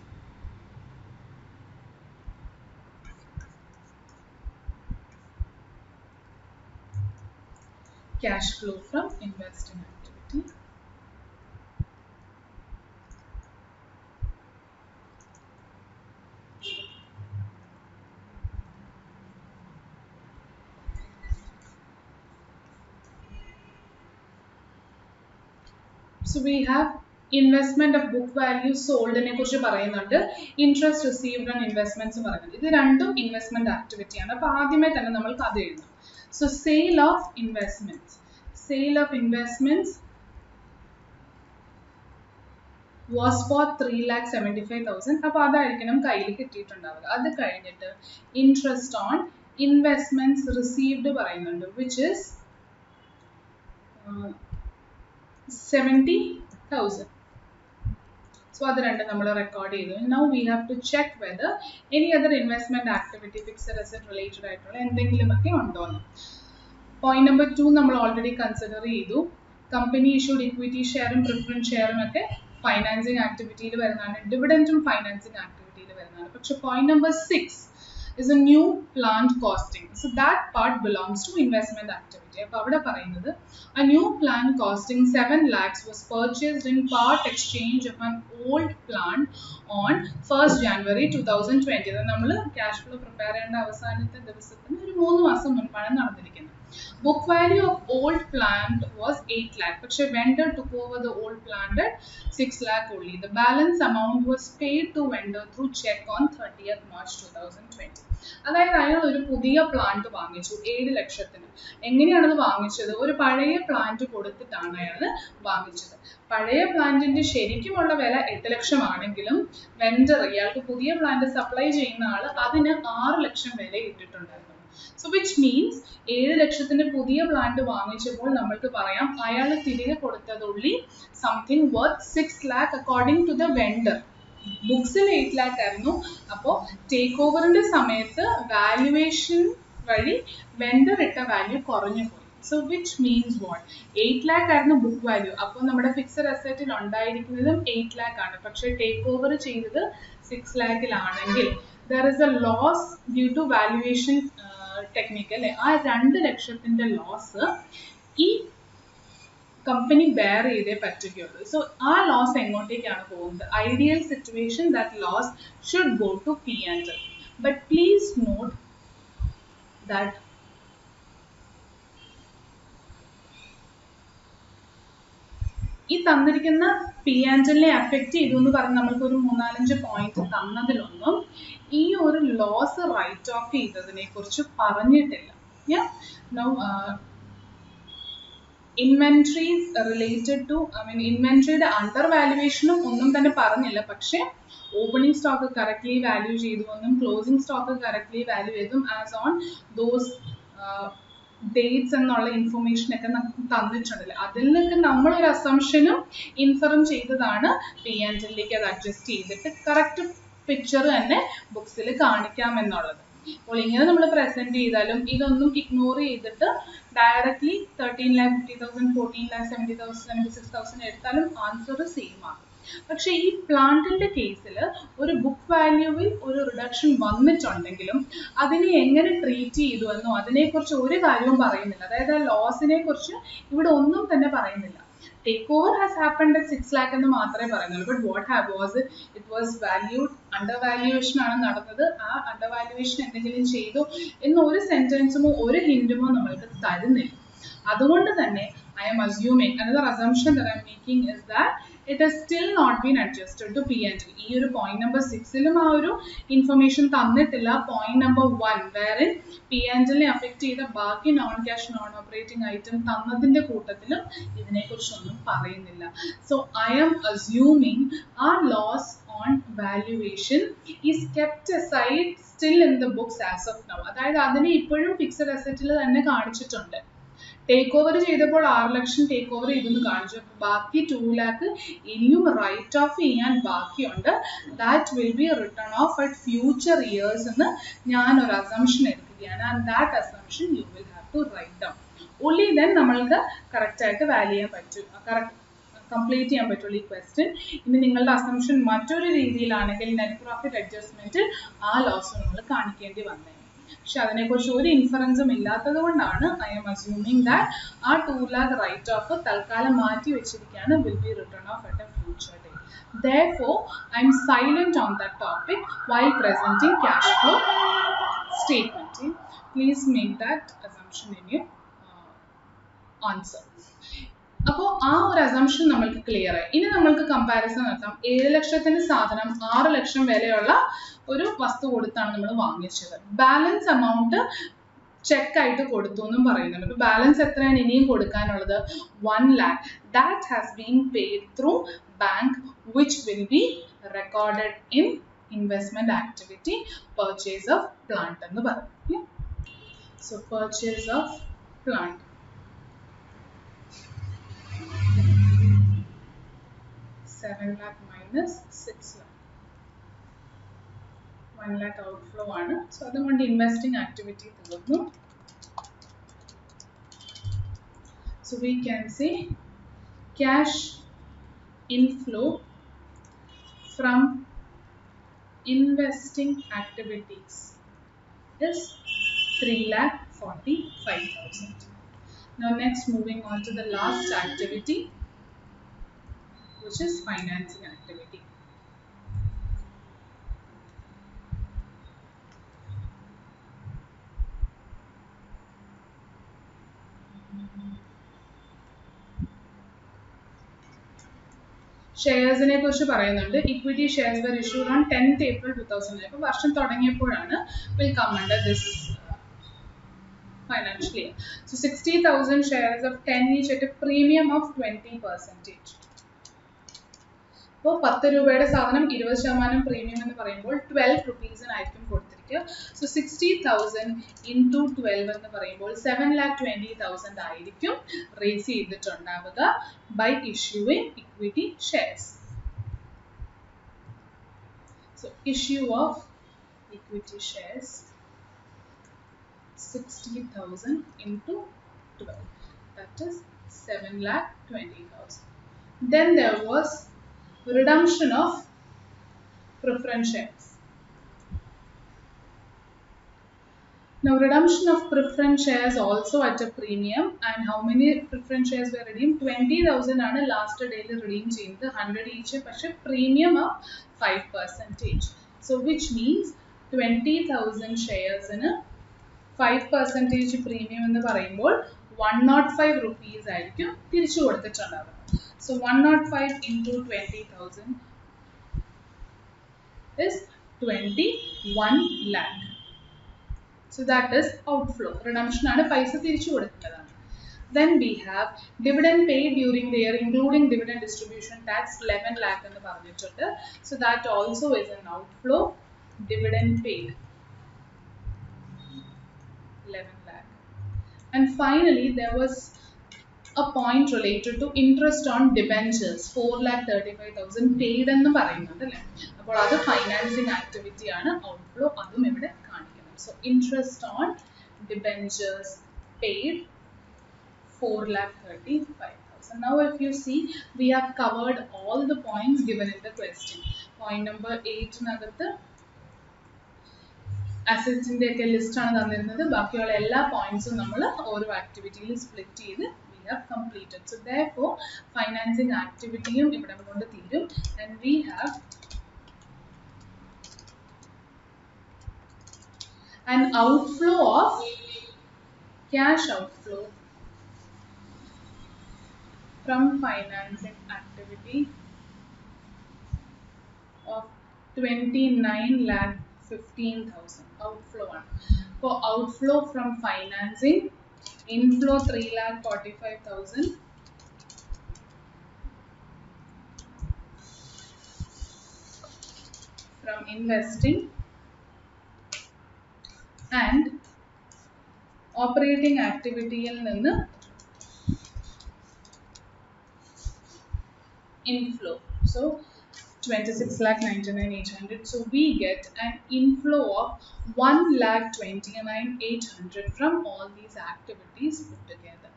Cash flow from investing activity. So we have investment of book value sold നെ കുറിച്ച് പറയുന്നുണ്ട്. Interest received on investments പറയുന്നുണ്ട്. ഇത് രണ്ടും investment activity ആണ്. അപ്പോൾ ആദ്യമേ തന്നെ നമ്മൾക്ക് അത് എഴുതാം. So sale of investments. Sale of investments was for 3,75,000. അപ്പോൾ അതായിരിക്കണം കയ്യിൽ കിട്ടിയിട്ടുണ്ടാവുക. അത് കഴിഞ്ഞിട്ട് ഇൻട്രസ്റ്റ് ഓൺ ഇൻവെസ്റ്റ്മെന്റ്സ് റിസീവ്ഡ് പറയുന്നുണ്ട്, വിച്ച് ഇസ് 70,000. So അത് രണ്ടും നമ്മൾ റെക്കോർഡ് ചെയ്തു. Now we have to check whether any other investment activity, fixed asset related ആയിട്ടുള്ള എന്തെങ്കിലുമൊക്കെ ഉണ്ടോ എന്ന്. പോയിന്റ് നമ്പർ 2 നമ്മൾ ഓൾറെഡി കൺസിഡർ ചെയ്തു. കമ്പനി ഇഷ്യൂഡ് ഇക്വിറ്റി ഷെയറും പ്രിഫറൻസ് ഷെയറും ഒക്കെ ഫൈനാൻസിങ് ആക്ടിവിറ്റിയിൽ വരുന്നതാണ്, ഡിവിഡൻറ്റും ഫൈനാൻസിങ് ആക്ടിവിറ്റിയിൽ വരുന്നതാണ്. പക്ഷെ point number 6 is a new plant costing. So that part belongs to investment activity. അപ്പോൾ അവിടെ പറയുന്നത് a new plant costing 7 lakhs was purchased in part exchange of an old plant on 1st January 2020. അത് നമ്മൾ ക്യാഷ് ഫ്ലോ പ്രിപ്പയർ ചെയ്യേണ്ട അവസാനത്തെ ദിവസത്തിന് ഒരു 3 മാസം മുൻപാണ് നടന്നിരിക്കുന്നത്. Book value of old plant was 8 lakh. പക്ഷെ vendor took over the old plant at 6 lakh only. The balance amount was paid to vendor through check on 30th March 2020. അതായത് അയാൾ ഒരു പുതിയ പ്ലാന്റ് വാങ്ങിച്ചു 7 ലക്ഷത്തിന്. എങ്ങനെയാണ് അത് വാങ്ങിച്ചത്? ഒരു പഴയ പ്ലാന്റ് കൊടുത്തിട്ടാണ് അയാൾ വാങ്ങിച്ചത്. പഴയ പ്ലാന്റിന്റെ ശരിക്കുമുള്ള വില 8 ലക്ഷം ആണെങ്കിലും വെണ്ടർ, ഇയാൾക്ക് പുതിയ പ്ലാന്റ് സപ്ലൈ ചെയ്യുന്ന ആൾ അതിന് 6 ലക്ഷം വില ഇട്ടിട്ടുണ്ടായിരുന്നു. So which means 7 ലക്ഷത്തിന്റെ പുതിയ പ്ലാന്റ് വാങ്ങിച്ചപ്പോൾ നമ്മൾക്ക് പറയാം അയാൾ തിരികെ കൊടുത്തത് only something worth 6 lakh according to the vendor. ബുക്സിൽ 8 lakh ആയിരുന്നു. അപ്പോൾ ടേക്ക് ഓവറിന്റെ സമയത്ത് വാല്യുവേഷൻ വഴി വെണ്ടർ ഇട്ട വാല്യൂ കുറഞ്ഞു പോയി. So which means what? 8 lakh ആയിരുന്നു ബുക്ക് വാല്യൂ. അപ്പോൾ നമ്മുടെ ഫിക്സഡ് അസറ്റിൽ ഉണ്ടായിരിക്കുന്നതും 8 lakh ആണ്. പക്ഷെ ടേക്ക് ഓവർ ചെയ്തത് 6 lakhിലാണെങ്കിൽ there is a loss due to valuation technique അല്ലേ? ആ 2 ലക്ഷത്തിന്റെ ലോസ് ഈ കമ്പനി ബെയർ ചെയ്തേ പറ്റുകയുള്ളൂ. സോ ആ ലോസ് എങ്ങോട്ടേക്കാണ് പോകുന്നത്? Ideal situation that loss should go to P&L. But please note that ഈ തന്നിരിക്കുന്ന P&L അഫക്റ്റ് ചെയ്തു എന്ന് പറഞ്ഞ് നമ്മൾക്കൊരു 3-4 പോയിന്റ് തന്നതിലൊന്നും ഈ ഒരു ലോസ് റൈറ്റ് ഓഫ് ചെയ്തതിനെ കുറിച്ച് പറഞ്ഞിട്ടില്ല. ഇൻവെന്ററീസ് റിലേറ്റഡ് ടു ഇൻവെന്ററിയുടെ അണ്ടർ വാല്യുവേഷനും ഒന്നും തന്നെ പറഞ്ഞില്ല. പക്ഷെ ഓപ്പണിംഗ് സ്റ്റോക്ക് കറക്റ്റ്ലി വാല്യൂ ചെയ്തു എന്നും ക്ലോസിംഗ് സ്റ്റോക്ക് കറക്റ്റ്ലി വാല്യൂ ചെയ്തും ആസ് ഓൺ ദോസ് ഡേറ്റ്സ് എന്നുള്ള ഇൻഫർമേഷൻ ഒക്കെ നമുക്ക് തന്നിട്ടുണ്ടല്ലോ. അതിൽ നിന്നൊക്കെ നമ്മളൊരു അസംഷനും ഇൻഫറും ചെയ്തതാണ് P&Lലേക്ക് അത് അഡ്ജസ്റ്റ് ചെയ്തിട്ട് കറക്റ്റ് പിക്ചർ തന്നെ ബുക്സിൽ കാണിക്കാമെന്നുള്ളത്. അപ്പോൾ ഇങ്ങനെ നമ്മൾ പ്രസന്റ് ചെയ്താലും ഇതൊന്നും ഇഗ്നോർ ചെയ്തിട്ട് ഡയറക്ട്ലി 13,50,000, 14,70,000, 76,000 എടുത്താലും ആൻസർ സെയിം ആണ്. പക്ഷെ ഈ പ്ലാന്റിന്റെ കേസിൽ ഒരു ബുക്ക് വാല്യൂവിൽ ഒരു റിഡക്ഷൻ വന്നിട്ടുണ്ടെങ്കിലും അതിനെ എങ്ങനെ ട്രീറ്റ് ചെയ്തു എന്നോ അതിനെക്കുറിച്ച് ഒരു കാര്യവും പറയുന്നില്ല. അതായത് ആ ലോസിനെ കുറിച്ച് ഇവിടെ ഒന്നും തന്നെ പറയുന്നില്ല. Take over has happened at 6 lakh എന്ന് മാത്രമേ പറയുന്നുള്ളൂ. But what was it was valued under valuation ആണ് നടന്നത്. ആ അണ്ടർ വാല്യുവേഷൻ എന്തെങ്കിലും ചെയ്തു എന്ന് ഒരു സെന്റൻസുമോ ഒരു ഹിന്റുമോ നമ്മൾക്ക് തരുന്നില്ല. അതുകൊണ്ട് തന്നെ I am assuming, another assumption that I am making is that it has still not been adjusted to P&L. ഈ ഒരു പോയിന്റ് നമ്പർ 6ലും ആ ഒരു ഇൻഫർമേഷൻ തന്നിട്ടില്ല. പോയിന്റ് നമ്പർ 1 wherein P&Lനെ അഫക്റ്റ് ചെയ്ത ബാക്കി non cash non operating item തന്നതിന്റെ കൂട്ടത്തിലും ഇതിനെക്കുറിച്ചൊന്നും പറയുന്നില്ല. So I am assuming our loss on valuation is kept aside still in the books as of now. അതായത് അതിനെ ഇപ്പോഴും ഫിക്സഡ് അസറ്റിൽ തന്നെ കാണിച്ചിട്ടുണ്ട്. ടേക്ക് ഓവർ ചെയ്തപ്പോൾ 6 ലക്ഷം ടേക്ക് ഓവർ ചെയ്തെന്ന് കാണിച്ചു. ബാക്കി 2 lakh ഇനിയും റൈറ്റ് ഓഫ് ചെയ്യാൻ ബാക്കിയുണ്ട്. That will be written off at future years എന്ന് ഞാനൊരു അസംഷൻ എടുക്കുകയാണ്. And that assumption you will have to write down. Only then നമ്മൾക്ക് കറക്റ്റായിട്ട് വാല്യൂ ചെയ്യാൻ പറ്റും, കംപ്ലീറ്റ് ചെയ്യാൻ പറ്റുള്ളൂ ഈ ക്വസ്റ്റ്യൻ. ഇനി നിങ്ങളുടെ അസംഷൻ മറ്റൊരു രീതിയിലാണെങ്കിൽ നെറ്റ് പ്രോഫിറ്റ് അഡ്ജസ്റ്റ്മെന്റിൽ ആ ലോസ് നമ്മൾ കാണിക്കേണ്ടി വന്നേ. പക്ഷെ അതിനെക്കുറിച്ച് ഒരു ഇൻഫറൻസും ഇല്ലാത്തത് കൊണ്ടാണ് I am assuming that ആ 2 lakh റൈറ്റ് ഓഫ് തൽക്കാലം മാറ്റി വെച്ചിരിക്കുകയാണ്, will be written off at a future date. Therefore, I am silent on that topic while presenting cash flow statement. Please make that assumption in your answer. അപ്പോൾ ആ ഒരു അസംഷൻ നമ്മൾക്ക് ക്ലിയർ ആയി. ഇനി നമ്മൾക്ക് കമ്പാരിസൺ നടത്താം. 7 ലക്ഷത്തിന്റെ സാധനം 6 ലക്ഷം വിലയുള്ള ഒരു വസ്തു കൊടുത്താണ് നമ്മൾ വാങ്ങിച്ചത്. ബാലൻസ് എമൗണ്ട് ചെക്ക് ആയിട്ട് കൊടുത്തു എന്നും പറയുന്നുണ്ട്. അപ്പോൾ ബാലൻസ് എത്രയാണ് ഇനിയും കൊടുക്കാനുള്ളത്? 1 lakh. That has been paid through bank, which will be recorded in investment activity, purchase of plant എന്ന് പറയും. So purchase of plant. 7 lakh minus 6 lakh. 1 lakh outflow ആണ്. So അതുകൊണ്ട് investing activity തീർന്നു. So we can say cash inflow from investing activities is 3,45,000. Now next moving on to the last activity, which is financing activity. ഷെയർസിനെ കുറിച്ച് പറയുന്നുണ്ട്. Equity shares were issued on 10th April 2009. അപ്പോൾ വർഷം തുടങ്ങിയപ്പോഴാണ് will come under this financial year. So 60,000 shares of 10 each at a premium of 20%. അപ്പോൾ 10 രൂപയുടെ സാധനം 20% പ്രീമിയം എന്ന് പറയുമ്പോൾ 12 റുപ്പീസിനായിരിക്കും കൊടുത്തിരിക്കുക. സോ 60,000 ഇൻറ്റു 12 എന്ന് പറയുമ്പോൾ 7,20,000 ആയിരിക്കും റേസ് ചെയ്തിട്ടുണ്ടാവുക by issuing equity shares. So issue of equity shares 60,000 into 12, that is 7,20,000. Then there was redemption of preference shares. Now redemption of preference shares also at a premium, and how many preference shares were redeemed? 20,000 ആണ് last day redeem ചെയ്യുന്നത്, 100 each, പക്ഷേ premium of 5%. So which means 20,000 shares in 5% premium എന്ന് പറയുമ്പോൾ 105 rupees ആയിരിക്കും തിരിച്ചു കൊടുത്തിട്ടുണ്ടാവുക. So 105 into 20,000 is 21 lakh. So that is outflow. Redemption ആണ്, പൈസ തിരിച്ചു കൊടുക്കേണ്ടതാണ്. Then we have dividend paid during the year, including dividend distribution tax, 11 lakh എന്ന് പറഞ്ഞിട്ടുണ്ട്. So that also is an outflow. Dividend paid 11 lakh. And finally there was a point related to interest on debentures, 4,35,000 paid എന്ന് പറയുന്നുണ്ട് അല്ലേ. അപ്പോൾ അത് ഫൈനാൻസിങ് ആക്ടിവിറ്റി ആണ്, ഔട്ട്ഫ്ലോ അതും ഇവിടെ കാണിക്കുന്നത്. So interest on debentures paid 4,35,000. Now if you see, we have covered all the points given in the question. Point number 8 നകത്ത് അസറ്റ്സിന്റെ ഒക്കെ ലിസ്റ്റ് ആണ് തന്നിരുന്നത്. ബാക്കിയുള്ള എല്ലാ പോയിന്റ്സും നമ്മൾ ഓരോ ആക്ടിവിറ്റിയിൽ സ്പ്ലിറ്റ് ചെയ്ത് we have completed. So therefore financing activityയും ഇവിടെ കൊണ്ട് തീരും. And we have an outflow of cash outflow from financing activity of 29,15,000. outflow one. For outflow from financing, inflow 3,45,000. From investing, and operating activity il ninnu inflow. So 26,99,800. So we get an inflow of 1,29,800 from all these activities put together.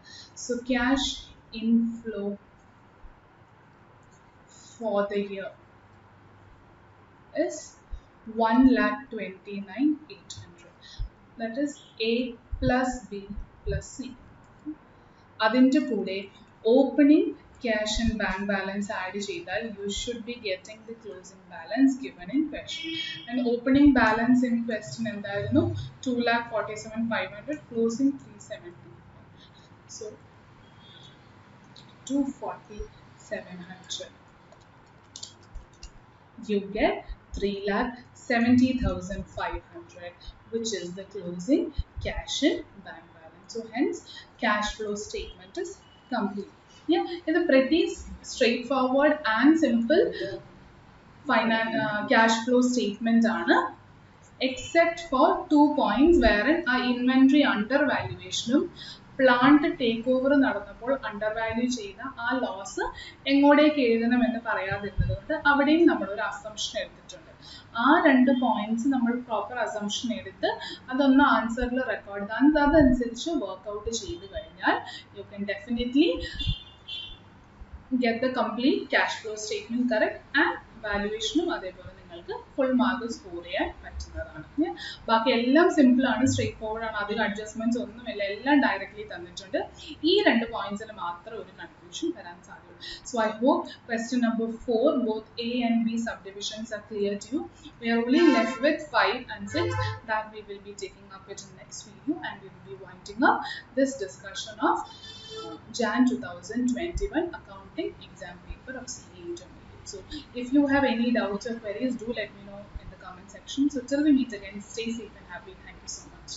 So cash inflow for the year is 1,29,800. That is A plus B plus C. Adinte kude opening cash and bank balance add cheyidal you should be getting the closing balance given in question. And opening balance in question endayirunnu 2,47,500, closing 370. So 240,700. You get 3,70,500, which is the closing cash in bank balance. So hence cash flow statement is complete. Yeah, it's a pretty straightforward and simple cash flow statement except for 2 points wherein our inventory undervaluation plant takeover നടന്നപ്പോൾ undervalue ചെയ്ത ആ ലോസ് എങ്ങോട്ടേക്ക് എഴുതണമെന്ന് പറയാതിരുന്നത് കൊണ്ട് അവിടെയും നമ്മൾ ഒരു അസംഷൻ എടുത്തിട്ടുണ്ട്. ആ രണ്ട് പോയിന്റ്സ് നമ്മൾ പ്രോപ്പർ അസംഷൻ എടുത്ത് അതൊന്ന് ആൻസറിൽ റെക്കോർഡ് അതനുസരിച്ച് വർക്ക്ഔട്ട് ചെയ്ത് കഴിഞ്ഞാൽ you can definitely get the complete cash flow statement correct and valuation അതേപോലെ നിങ്ങൾക്ക് ഫുൾ മാർക്ക് സ്കോർ ചെയ്യാൻ പറ്റുന്നതാണ്. ബാക്കി എല്ലാം സിമ്പിൾ ആണ്, സ്ട്രേറ്റ് ഫോർവേഡ് ആണ്, അധികം അഡ്ജസ്റ്റ്മെന്റ്സ് ഒന്നുമില്ല, എല്ലാം ഡയറക്റ്റ്ലി തന്നിട്ടുണ്ട്. ഈ രണ്ട് പോയിന്റ്സിന് മാത്രം ഒരു കൺഫ്യൂഷൻ വരാൻ സാധ്യതയുള്ളൂ. So I hope question number 4 both A and B subdivisions are clear to you. We are only left with 5 and 6 that we will be taking up it in next video, and we will be winding up this discussion of Jan 2021 accounting exam paper of CA Intermediate. So if you have any doubts or queries, do let me know in the comment section. So till we meet again, stay safe and happy. Thank you so much.